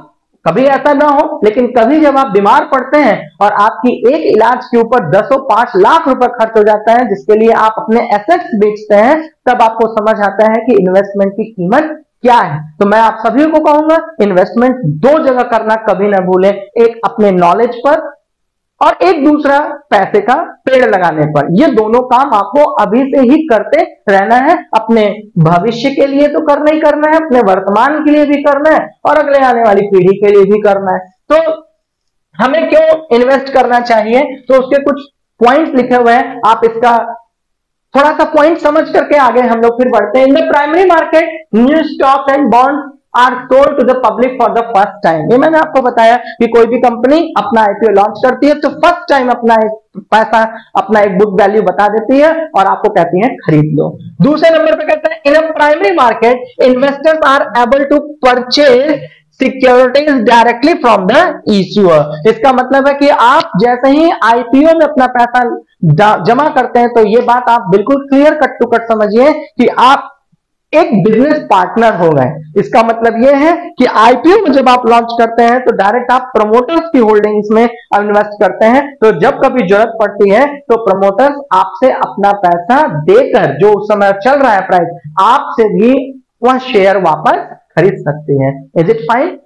कभी ऐसा ना हो, लेकिन कभी जब आप बीमार पड़ते हैं और आपकी एक इलाज के ऊपर 10-5 लाख रुपए खर्च हो जाता है, जिसके लिए आप अपने एसेट्स बेचते हैं, तब आपको समझ आता है कि इन्वेस्टमेंट की कीमत क्या है। तो मैं आप सभी को कहूंगा इन्वेस्टमेंट 2 जगह करना कभी ना भूलें, एक अपने नॉलेज पर और एक दूसरा पैसे का पेड़ लगाने पर। ये दोनों काम आपको अभी से ही करते रहना है, अपने भविष्य के लिए तो करना ही करना है, अपने वर्तमान के लिए भी करना है और अगले आने वाली पीढ़ी के लिए भी करना है। तो हमें क्यों इन्वेस्ट करना चाहिए, तो उसके कुछ पॉइंट्स लिखे हुए हैं, आप इसका थोड़ा सा पॉइंट समझ करके आगे हम लोग फिर बढ़ते हैं। In the primary market new stock and bond are sold to the public for the first time. ये मैंने आपको बताया कि कोई भी कंपनी अपना आईपीओ लॉन्च करती है तो फर्स्ट टाइम अपना एक पैसा, अपना एक बुक वैल्यू बता देती है और आपको कहती है खरीद लो। दूसरे नंबर पे कहते हैं in a primary market investors are able to purchase securities directly from the issuer. इसका मतलब है कि आप जैसे ही आईपीओ में अपना पैसा जमा करते हैं तो ये बात आप बिल्कुल क्लियर कट टू कट समझिए कि आप एक बिजनेस पार्टनर हो गए। इसका मतलब यह है कि आईपीओ में जब आप लॉन्च करते हैं तो डायरेक्ट आप प्रमोटर्स की होल्डिंग्स में इन्वेस्ट करते हैं, तो जब कभी जरूरत पड़ती है तो प्रमोटर्स आपसे अपना पैसा देकर, जो उस समय चल रहा है प्राइस, आपसे भी वह शेयर वापस खरीद सकते हैं। Is it fine?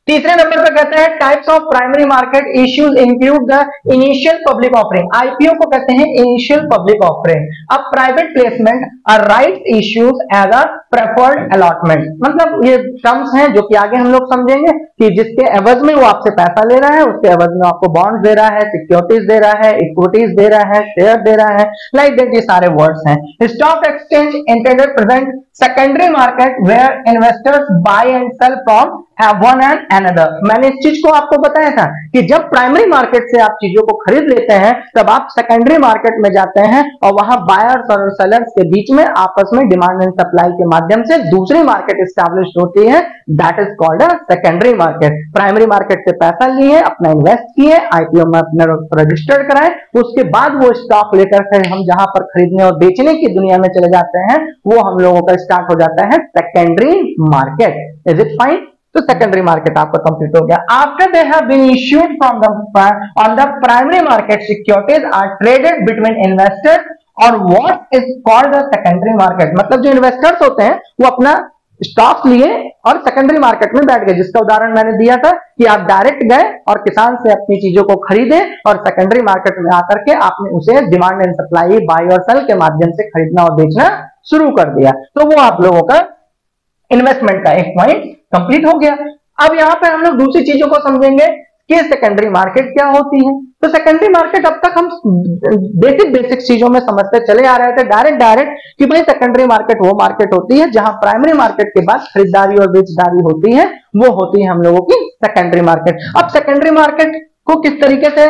तीसरे नंबर पर कहते हैं types of primary market issues include the initial public offering. IPO को कहते हैं इनिशियल पब्लिक ऑफरिंग। अब private placement are right issues as a preferred allotment. मतलब ये टर्म्स हैं जो कि आगे हम लोग समझेंगे कि जिसके एवज में वो आपसे पैसा ले रहा है, उसके एवज में आपको बॉन्ड दे रहा है, सिक्योरिटीज दे रहा है, इक्विटीज दे रहा है, शेयर दे रहा है, लाइक दैट ये सारे वर्ड्स हैं। Stock exchange intended present secondary market where investors buy and sell from one and another. मैंने इस चीज को आपको बताया था कि जब प्राइमरी मार्केट से आप चीजों को खरीद लेते हैं तब आप सेकेंडरी मार्केट में जाते हैं और वहां बायर्स और सेलर्स के बीच में आपस में डिमांड एंड सप्लाई के माध्यम से दूसरी मार्केट स्टैब्लिश होती है, that is called a secondary market. Primary market से पैसा लिए, अपना इन्वेस्ट किए, आईपीओ में अपना रजिस्टर्ड कराए, उसके बाद वो स्टॉक लेकर के हम जहां पर खरीदने और बेचने की दुनिया में चले जाते हैं वो हम लोगों का स्टार्ट हो जाता है secondary market. Is it fine? तो सेकेंडरी मार्केट आपका कंप्लीट हो गया। After they have been issued from the on the primary market, securities are traded between investors और what is called the secondary market. मतलब जो इन्वेस्टर्स होते हैं वो अपना स्टॉक्स लिए और सेकेंडरी मार्केट में बैठ गए, जिसका उदाहरण मैंने दिया था कि आप डायरेक्ट गए और किसान से अपनी चीजों को खरीदे और सेकेंडरी मार्केट में आकर के आपने उसे डिमांड एंड सप्लाई, बाय और सेल के माध्यम से खरीदना और बेचना शुरू कर दिया। तो वो आप लोगों का इन्वेस्टमेंट का एक पॉइंट कंप्लीट हो गया। अब यहां पर हम लोग दूसरी चीजों को समझेंगे कि सेकेंडरी मार्केट क्या होती है। तो सेकेंडरी मार्केट अब तक हम बेसिक चीजों में समझते चले आ रहे थे डायरेक्ट कि भाई सेकेंडरी मार्केट वो मार्केट होती है जहां प्राइमरी मार्केट के बाद खरीदारी और बेचदारी होती है, वो होती है हम लोगों की सेकेंडरी मार्केट। अब सेकेंडरी मार्केट को किस तरीके से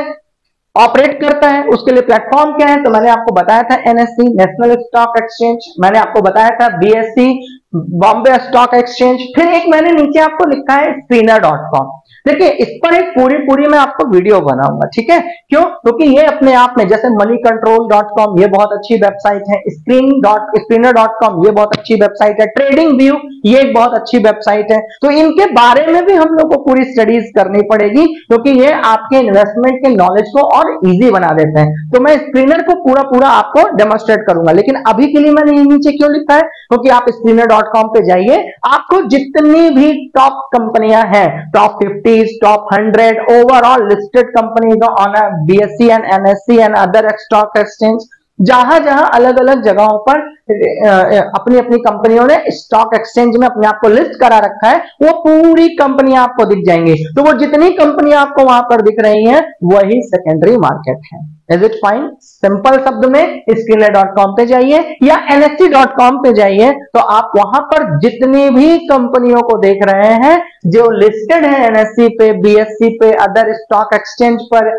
ऑपरेट करता है, उसके लिए प्लेटफॉर्म क्या है, तो मैंने आपको बताया था एनएससी, नेशनल स्टॉक एक्सचेंज, मैंने आपको बताया था बीएससी, बॉम्बे स्टॉक एक्सचेंज, फिर एक मैंने नीचे आपको लिखा है screener.com। देखिए इस पर एक पूरी मैं आपको वीडियो बनाऊंगा, ठीक है? क्यों? क्योंकि ये अपने आप में, जैसे moneycontrol.com ये बहुत अच्छी वेबसाइट है, screener.com ये बहुत अच्छी वेबसाइट है, ट्रेडिंग व्यू ये एक बहुत अच्छी वेबसाइट है, तो इनके बारे में भी हम लोग को पूरी स्टडीज करनी पड़ेगी क्योंकि ये आपके इन्वेस्टमेंट के नॉलेज को और इजी बना देते हैं। तो मैं स्क्रीनर को पूरा आपको डेमोस्ट्रेट करूंगा, लेकिन अभी के लिए मैंने ये नीचे क्यों लिखा है, क्योंकि आप screener.com पे जाइए, आपको जितनी भी टॉप कंपनियां हैं, top 50, top 100 overall listed companies on a BSE and NSE and other stock exchange, जहां अलग अलग जगहों पर अपनी अपनी कंपनियों ने स्टॉक एक्सचेंज में अपने आप को लिस्ट करा रखा है, वो पूरी कंपनियां आपको दिख जाएंगी। तो वो जितनी कंपनियां आपको वहां पर दिख रही हैं वही सेकेंडरी मार्केट है। Is it fine? सिंपल शब्द में screener.com पे जाइए या NSE.com पे जाइए, तो आप वहां पर जितनी भी कंपनियों को देख रहे हैं जो लिस्टेड है NSE पे, BSE पे, अदर स्टॉक एक्सचेंज पर,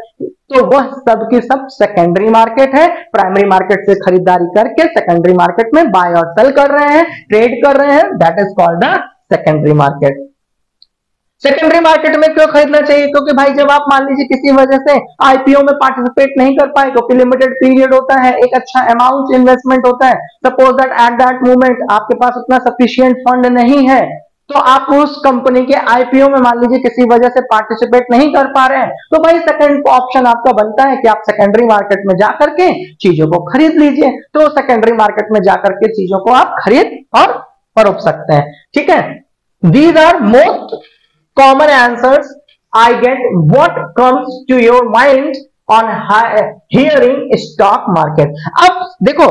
तो वह सब की सब सेकेंडरी मार्केट है। प्राइमरी मार्केट से खरीदारी करके सेकेंडरी मार्केट में बाय और सेल कर रहे हैं, ट्रेड कर रहे हैं, that is called the secondary market. Secondary market में क्यों खरीदना चाहिए? क्योंकि भाई जब आप मान लीजिए किसी वजह से आईपीओ में पार्टिसिपेट नहीं कर पाए, क्योंकि लिमिटेड पीरियड होता है, एक अच्छा अमाउंट इन्वेस्टमेंट होता है, suppose that at that moment आपके पास उतना सफिशिएंट फंड नहीं है, तो आप उस कंपनी के आईपीओ में मान लीजिए किसी वजह से पार्टिसिपेट नहीं कर पा रहे हैं, तो भाई सेकंड ऑप्शन आपका बनता है कि आप सेकेंडरी मार्केट में जाकर के चीजों को खरीद लीजिए। तो सेकेंडरी मार्केट में जाकर के चीजों को आप खरीद और परोप सकते हैं, ठीक है? These are most common answers I get what comes to your mind on hearing stock market। अब देखो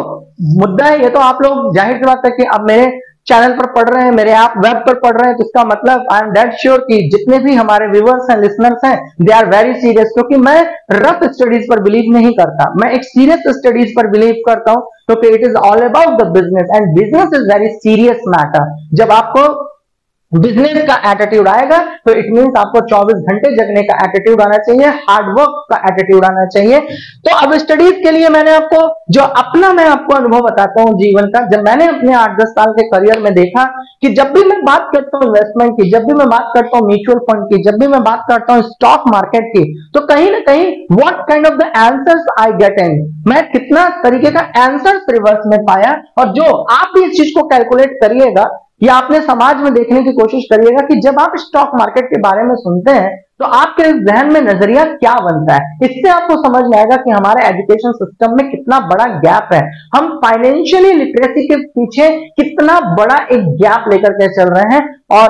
मुद्दा है, ये तो आप लोग जाहिर सी बात है कि अब मेरे चैनल पर पढ़ रहे हैं, मेरे आप वेब पर पढ़ रहे हैं, तो इसका मतलब आई एम डेड श्योर कि जितने भी हमारे व्यूअर्स हैं, लिसनर्स हैं, दे आर वेरी सीरियस, क्योंकि मैं रफ स्टडीज पर बिलीव नहीं करता, मैं एक सीरियस स्टडीज पर बिलीव करता हूं, क्योंकि it is all about the business and business is very serious matter. जब आपको बिजनेस का एटीट्यूड आएगा तो इट मींस आपको 24 घंटे जगने का एटीट्यूड आना चाहिए, हार्डवर्क का एटीट्यूड आना चाहिए। तो अब स्टडीज के लिए मैंने आपको जो अपना मैं आपको अनुभव बताता हूं जीवन का, जब मैंने अपने 8-10 साल के करियर में देखा कि जब भी मैं बात करता हूं इन्वेस्टमेंट की, जब भी मैं बात करता हूं म्यूचुअल फंड की, जब भी मैं बात करता हूं स्टॉक मार्केट की, तो कहीं ना कहीं what kind of the answers I get in, मैं कितना तरीके का आंसर्स रिवर्स में पाया। और जो आप भी इस चीज को कैलकुलेट करिएगा या अपने समाज में देखने की कोशिश करिएगा कि जब आप स्टॉक मार्केट के बारे में सुनते हैं तो आपके जहन में नजरिया क्या बनता है। इससे आपको समझ में आएगा कि हमारे एजुकेशन सिस्टम में कितना बड़ा गैप है, हम फाइनेंशियली लिटरेसी के पीछे कितना बड़ा एक गैप लेकर के चल रहे हैं। और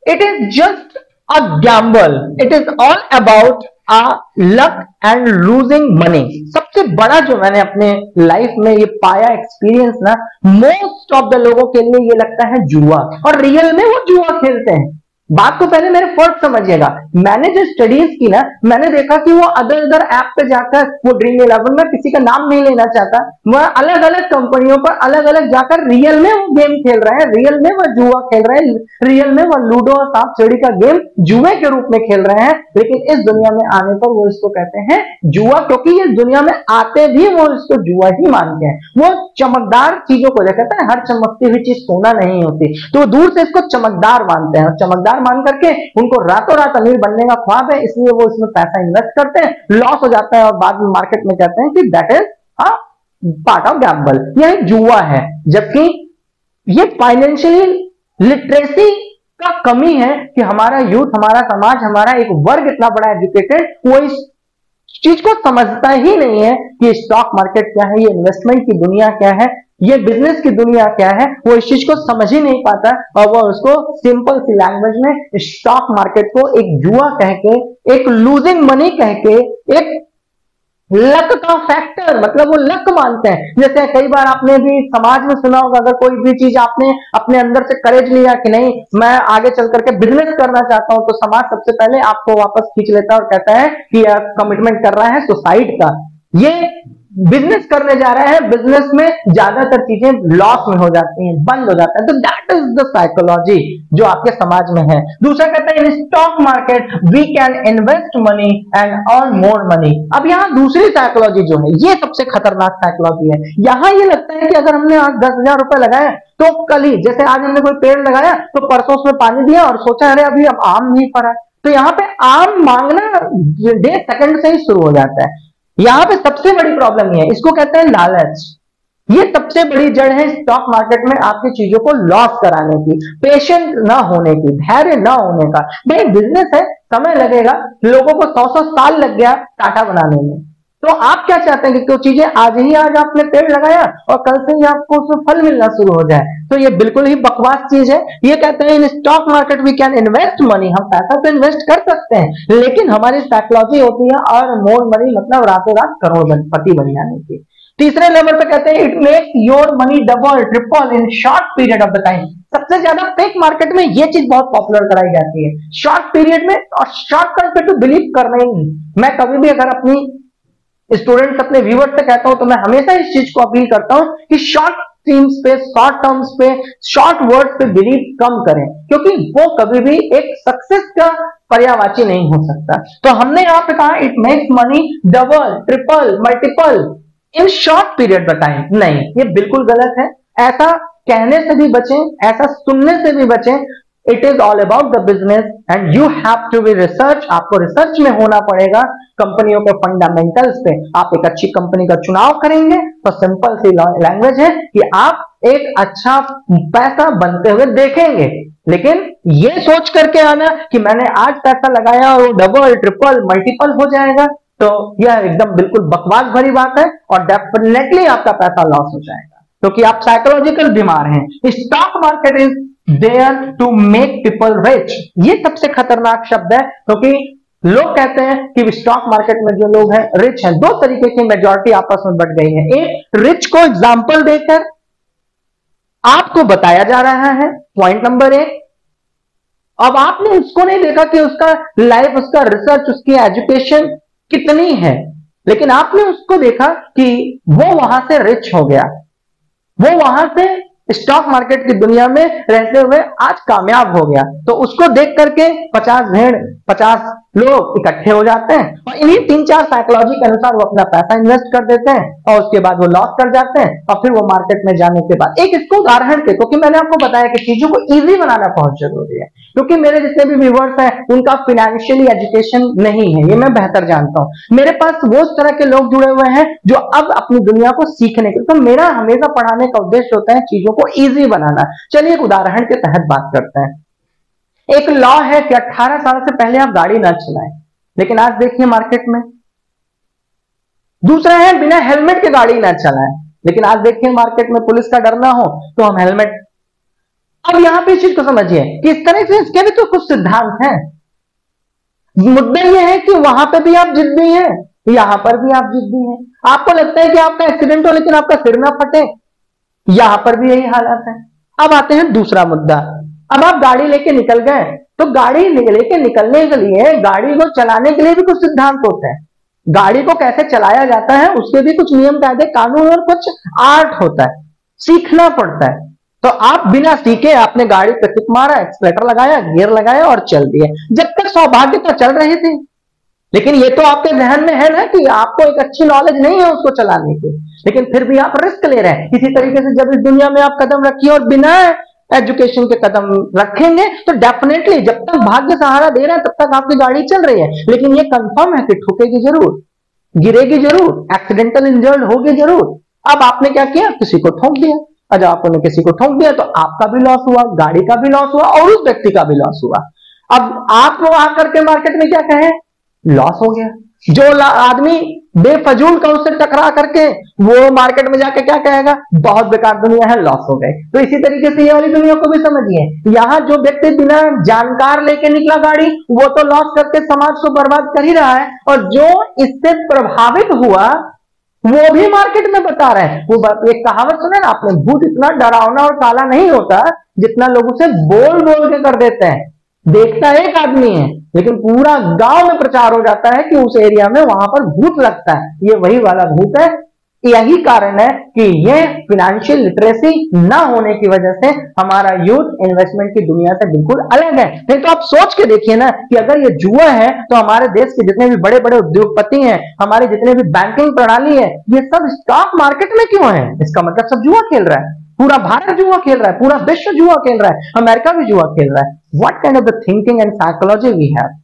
it is just a gamble, it is all about luck and losing money. सबसे बड़ा जो मैंने अपने लाइफ में ये पाया एक्सपीरियंस ना, मोस्ट ऑफ द लोगों के लिए ये लगता है जुआ, और रियल में वो जुआ खेलते हैं। बात को पहले मेरे फर्क समझिएगा। मैंने जो स्टडीज की ना, मैंने देखा कि वो अदर अदर ऐप पे जाकर, वो ड्रीम 11 में किसी का नाम नहीं लेना चाहता, वह अलग अलग कंपनियों पर अलग अलग जाकर रियल में वो गेम खेल रहे हैं, रियल में वो जुआ खेल रहे हैं, रियल में वो लूडो और सांप सीढ़ी का गेम जुए के रूप में खेल रहे हैं। लेकिन इस दुनिया में आने पर वो इसको कहते हैं जुआ, क्योंकि ये दुनिया में आते भी वो इसको जुआ ही मानते हैं। वो चमकदार चीजों को देखते हैं, हर चमकती हुई चीज सोना नहीं होती, तो दूर से इसको चमकदार मानते हैं, और चमकदार मान करके उनको रातों रात अमीर बनने का ख्वाब है, इसलिए वो इसमें पैसा इन्वेस्ट करते हैं, लॉस हो जाता है और बाद में मार्केट में कहते हैं कि that is a part of Gamble, यह जुआ है। जबकि ये फाइनेंशियली लिटरेसी का कमी है कि हमारा यूथ, हमारा समाज, हमारा एक वर्ग इतना बड़ा एजुकेटेड, वो इस चीज को समझता ही नहीं है कि स्टॉक मार्केट क्या है, ये इन्वेस्टमेंट की दुनिया क्या है, ये बिजनेस की दुनिया क्या है, वो इस चीज को समझ ही नहीं पाता, और वो उसको सिंपल सी लैंग्वेज में स्टॉक मार्केट को एक जुआ कह के, एक लूजिंग मनी कह के, एक लक का फैक्टर, मतलब वो लक मानते हैं। जैसे कई बार आपने भी समाज में सुना होगा, अगर कोई भी चीज आपने अपने अंदर से करेज लिया कि नहीं मैं आगे चल करके बिजनेस करना चाहता हूं, तो समाज सबसे पहले आपको वापस खींच लेता है और कहता है कि कमिटमेंट कर रहा है सुसाइड का, ये बिजनेस करने जा रहा है, बिजनेस में ज्यादातर चीजें लॉस में हो जाती हैं, बंद हो जाता है। तो दैट इज द साइकोलॉजी जो आपके समाज में है। दूसरा कहता है in stock market we can invest money and earn more money. अब यहाँ दूसरी साइकोलॉजी जो है, ये सबसे खतरनाक साइकोलॉजी है। यहाँ ये लगता है कि अगर हमने आज 10,000 रुपए लगाए, तो कल ही, जैसे आज हमने कोई पेड़ लगाया तो परसों उसमें पानी दिया और सोचा अरे अभी अब आम नहीं फरा, तो यहाँ पे आम मांगना डे सेकंड से ही शुरू हो जाता है। यहां पे सबसे बड़ी प्रॉब्लम ये है, इसको कहते हैं लालच। ये सबसे बड़ी जड़ है स्टॉक मार्केट में आपकी चीजों को लॉस कराने की, पेशेंट ना होने की, धैर्य ना होने का। भाई बिजनेस है, समय लगेगा, लोगों को 100 साल लग गया टाटा बनाने में, तो आप क्या चाहते हैं कि कोई चीजें आज ही आज आपने पेड़ लगाया और कल से ही आपको उसमें फल मिलना शुरू हो जाए, तो ये बिल्कुल ही बकवास चीज है। ये कहते हैं in stock market we can invest money, हम पैसा तो इन्वेस्ट कर सकते हैं, लेकिन हमारी साइकोलॉजी होती है और मोर मनी, मतलब रातों रात करोड़पति बन जाने की। तीसरे लेवल पे कहते हैं it makes your money double triple in short period of the time. सबसे ज्यादा फेक मार्केट में ये चीज बहुत पॉपुलर कराई जाती है, शॉर्ट पीरियड में, और शॉर्ट टर्म पे तो बिलीव करना ही नहीं। मैं कभी भी अगर अपनी स्टूडेंट्स, अपने व्यूअर्स से कहता हूं, तो मैं हमेशा इस चीज को अपील करता हूं कि शॉर्ट थीम्स पे, शॉर्ट टर्म्स पे, शॉर्ट वर्ड्स पे बिलीव कम करें, क्योंकि वो कभी भी एक सक्सेस का पर्यायवाची नहीं हो सकता। तो हमने यहां पे कहा it makes money double triple multiple in short period of time. नहीं, ये बिल्कुल गलत है। ऐसा कहने से भी बचें, ऐसा सुनने से भी बचें। It is all about the business and you have to be research. आपको रिसर्च में होना पड़ेगा, कंपनियों के फंडामेंटल्स पे। आप एक अच्छी कंपनी का चुनाव करेंगे तो सिंपल सी लैंग्वेज है कि आप एक अच्छा पैसा बनते हुए देखेंगे, लेकिन ये सोच करके आना कि मैंने आज पैसा लगाया और वो डबल ट्रिपल मल्टीपल हो जाएगा, तो यह एकदम बिल्कुल बकवास भरी बात है, और डेफिनेटली आपका पैसा लॉस हो जाएगा, क्योंकि आप साइकोलॉजिकल बीमार हैं। Stock market is there to make people rich. ये सबसे खतरनाक शब्द है, क्योंकि लोग कहते हैं कि स्टॉक मार्केट में जो लोग हैं रिच हैं। दो तरीके की मेजॉरिटी आपस में बढ़ गई है। एक, रिच को एग्जाम्पल देकर आपको बताया जा रहा है, पॉइंट नंबर 1। अब आपने उसको नहीं देखा कि उसका लाइफ, उसका रिसर्च, उसकी एजुकेशन कितनी है, लेकिन आपने उसको देखा कि वो वहां से रिच हो गया, वो वहां से स्टॉक मार्केट की दुनिया में रहते हुए आज कामयाब हो गया। तो उसको देख करके 50 भेड़ 50 लोग इकट्ठे हो जाते हैं, और इन्हीं 3-4 साइकोलॉजी के अनुसार वो अपना पैसा इन्वेस्ट कर देते हैं, और उसके बाद वो लॉस कर जाते हैं, और फिर वो मार्केट में जाने के बाद एक इसको उदाहरण के, क्योंकि मैंने आपको बताया कि चीजों को इजी बनाना बहुत जरूरी है, क्योंकि मेरे जितने भी व्यूअर्स हैं उनका फाइनेंशियली एजुकेशन नहीं है, ये मैं बेहतर जानता हूं। मेरे पास वो तरह के लोग जुड़े हुए हैं जो अब अपनी दुनिया को सीखने के, तो मेरा हमेशा पढ़ाने का उद्देश्य होता है चीजों को इजी बनाना। चलिए एक उदाहरण के तहत बात करते हैं। एक लॉ है कि 18 साल से पहले आप गाड़ी ना चलाएं, लेकिन आज देखिए मार्केट में। दूसरा है बिना हेलमेट के गाड़ी ना चलाएं, लेकिन आज देखिए मार्केट में पुलिस का डर ना हो तो हम हेलमेट। अब यहां पे इस चीज को समझिए कि इस तरह से इसके भी तो कुछ सिद्धांत हैं। मुद्दा यह है कि वहां पे भी आप जिद्दी हैं, यहां पर भी आप जिद्दी हैं। आपको लगता है कि आपका एक्सीडेंट हो लेकिन आपका सिर ना फटे, यहां पर भी यही हालात है। अब आते हैं दूसरा मुद्दा। अब आप गाड़ी लेके निकल गए, तो गाड़ी लेके निकलने के लिए, गाड़ी को चलाने के लिए भी कुछ सिद्धांत होते हैं। गाड़ी को कैसे चलाया जाता है उसके भी कुछ नियम कायदे कानून और कुछ आर्ट होता है, सीखना पड़ता है। तो आप बिना सीखे आपने गाड़ी पे किक मारा, एक्सलेटर लगाया, गियर लगाया और चल दिए, जब तक सौभाग्य तो चल रही थी। लेकिन ये तो आपके जहन में है ना कि आपको एक अच्छी नॉलेज नहीं है उसको चलाने की, लेकिन फिर भी आप रिस्क ले रहे हैं। इसी तरीके से जब इस दुनिया में आप कदम रखिए और बिना एजुकेशन के कदम रखेंगे तो डेफिनेटली जब तक भाग्य सहारा दे रहा है तब तक आपकी गाड़ी चल रही है, लेकिन ये कंफर्म है कि ठुकेगी जरूर, गिरेगी जरूर, एक्सीडेंटल इंजर्ड होगी जरूर। अब आपने क्या किया, किसी को ठोक दिया। और जब आपने किसी को ठोक दिया तो आपका भी लॉस हुआ, गाड़ी का भी लॉस हुआ और उस व्यक्ति का भी लॉस हुआ। अब आप वो आकर के मार्केट में क्या कहें, लॉस हो गया। जो आदमी बेफजूल का उससे टकरा करके वो मार्केट में जाके क्या कहेगा, बहुत बेकार दुनिया है, लॉस हो गए। तो इसी तरीके से ये वाली दुनिया को भी समझिए, यहाँ जो व्यक्ति बिना जानकार लेके निकला गाड़ी, वो तो लॉस करके समाज को बर्बाद कर ही रहा है, और जो इससे प्रभावित हुआ वो भी मार्केट में बता रहे हैं। वो एक कहावत सुने ना आपने, भूत इतना डरावना और काला नहीं होता जितना लोग उसे बोल बोल के कर देते हैं। देखता एक आदमी है लेकिन पूरा गांव में प्रचार हो जाता है कि उस एरिया में वहां पर भूत लगता है, ये वही वाला भूत है। यही कारण है कि ये फिनेंशियल लिटरेसी ना होने की वजह से हमारा यूथ इन्वेस्टमेंट की दुनिया से बिल्कुल अलग है। नहीं तो आप सोच के देखिए ना कि अगर ये जुआ है तो हमारे देश के जितने भी बड़े बड़े उद्योगपति हैं, हमारे जितने भी बैंकिंग प्रणाली है, ये सब स्टॉक मार्केट में क्यों है? इसका मतलब सब जुआ खेल रहा है, पूरा भारत जुआ खेल रहा है, पूरा विश्व जुआ खेल रहा है, अमेरिका भी जुआ खेल रहा है। What kind of the thinking and psychology we have.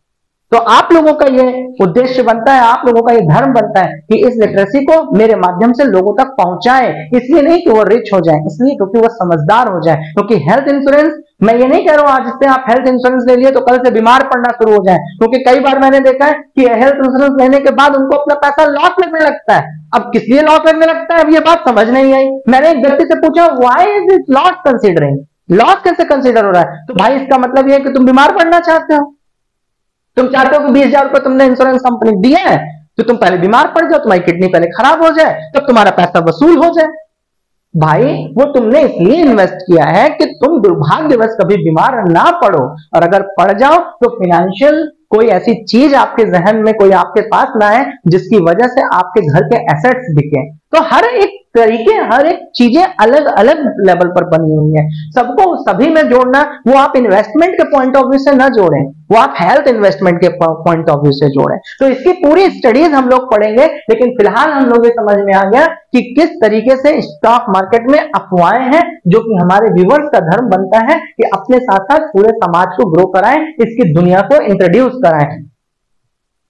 तो आप लोगों का ये उद्देश्य बनता है, आप लोगों का ये धर्म बनता है कि इस लिटरेसी को मेरे माध्यम से लोगों तक पहुंचाएं। इसलिए नहीं कि वो रिच हो जाए, इसलिए क्योंकि वो समझदार हो जाए। क्योंकि हेल्थ इंश्योरेंस, मैं ये नहीं कह रहा हूं आज से आप हेल्थ इंश्योरेंस ले लिए तो कल से बीमार पड़ना शुरू हो जाए, क्योंकि कई बार मैंने देखा है कि हेल्थ इंश्योरेंस लेने के बाद उनको अपना पैसा लॉस लगने लगता है। अब किस लिए लॉस लगने लगता है, अब ये बात समझ नहीं आई। मैंने एक व्यक्ति से पूछा, why is it loss considering, loss कैसे कंसीडर हो रहा है? तो भाई इसका मतलब ये है कि तुम बीमार पड़ना चाहते हो, तुम चाहते हो कि 20,000 रुपए तुमने इंश्योरेंस कंपनी दिया है तो तुम पहले बीमार पड़ जाओ, तुम्हारी किडनी पहले खराब हो जाए, तब तुम्हारा पैसा वसूल हो जाए। भाई वो तुमने इसलिए इन्वेस्ट किया है कि तुम दुर्भाग्यवश कभी बीमार ना पड़ो, और अगर पड़ जाओ तो फाइनेंशियल कोई ऐसी चीज आपके जहन में, कोई आपके पास ना आए जिसकी वजह से आपके घर के एसेट्स बिके। तो हर एक तरीके, हर एक चीजें अलग अलग लेवल पर बनी हुई है। सबको सभी में जोड़ना, वो आप इन्वेस्टमेंट के पॉइंट ऑफ व्यू से ना जोड़ें, वो आप हेल्थ इन्वेस्टमेंट के पॉइंट ऑफ व्यू से जोड़ें। तो इसकी पूरी स्टडीज हम लोग पढ़ेंगे, लेकिन फिलहाल हम लोग ये समझ में आ गया कि किस तरीके से स्टॉक मार्केट में अफवाहें हैं, जो कि हमारे व्यूअर्स का धर्म बनता है कि अपने साथ साथ पूरे समाज को ग्रो कराएं, इसकी दुनिया को इंट्रोड्यूस कराएं।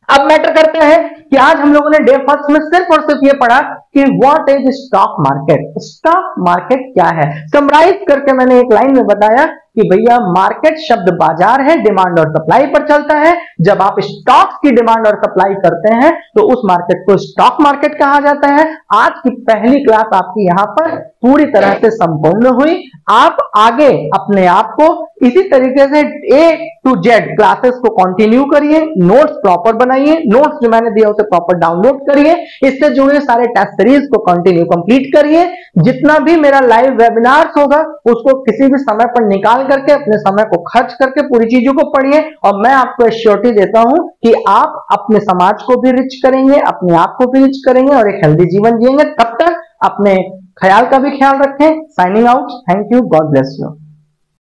अब मैटर करता है कि आज हम लोगों ने डे फर्स्ट में सिर्फ और सिर्फ ये पढ़ा कि what is stock market, stock market क्या है। समराइज करके मैंने एक लाइन में बताया कि भैया मार्केट शब्द बाजार है, डिमांड और सप्लाई पर चलता है। जब आप स्टॉक्स की डिमांड और सप्लाई करते हैं तो उस मार्केट को स्टॉक मार्केट कहा जाता है। आज की पहली क्लास आपकी यहाँ पर पूरी तरह से संपूर्ण हुई। आप आगे अपने आप को इसी तरीके से A to Z क्लासेस को कंटिन्यू करिए, नोट्स प्रॉपर बनाइए, नोट्स जो मैंने दिया उसे प्रॉपर डाउनलोड करिए, इससे जुड़े सारे टेस्ट सीरीज को कंटिन्यू कंप्लीट करिए। जितना भी मेरा लाइव वेबिनार्स होगा उसको किसी भी समय पर निकाल करके, अपने समय को खर्च करके पूरी चीजों को पढ़िए, और मैं आपको एश्योरिटी देता हूं कि आप अपने समाज को भी रिच करेंगे, अपने आप को भी रिच करेंगे और एक हेल्दी जीवन जिएंगे। तब तक अपने ख्याल का भी ख्याल रखें। Signing out, thank you, God bless you.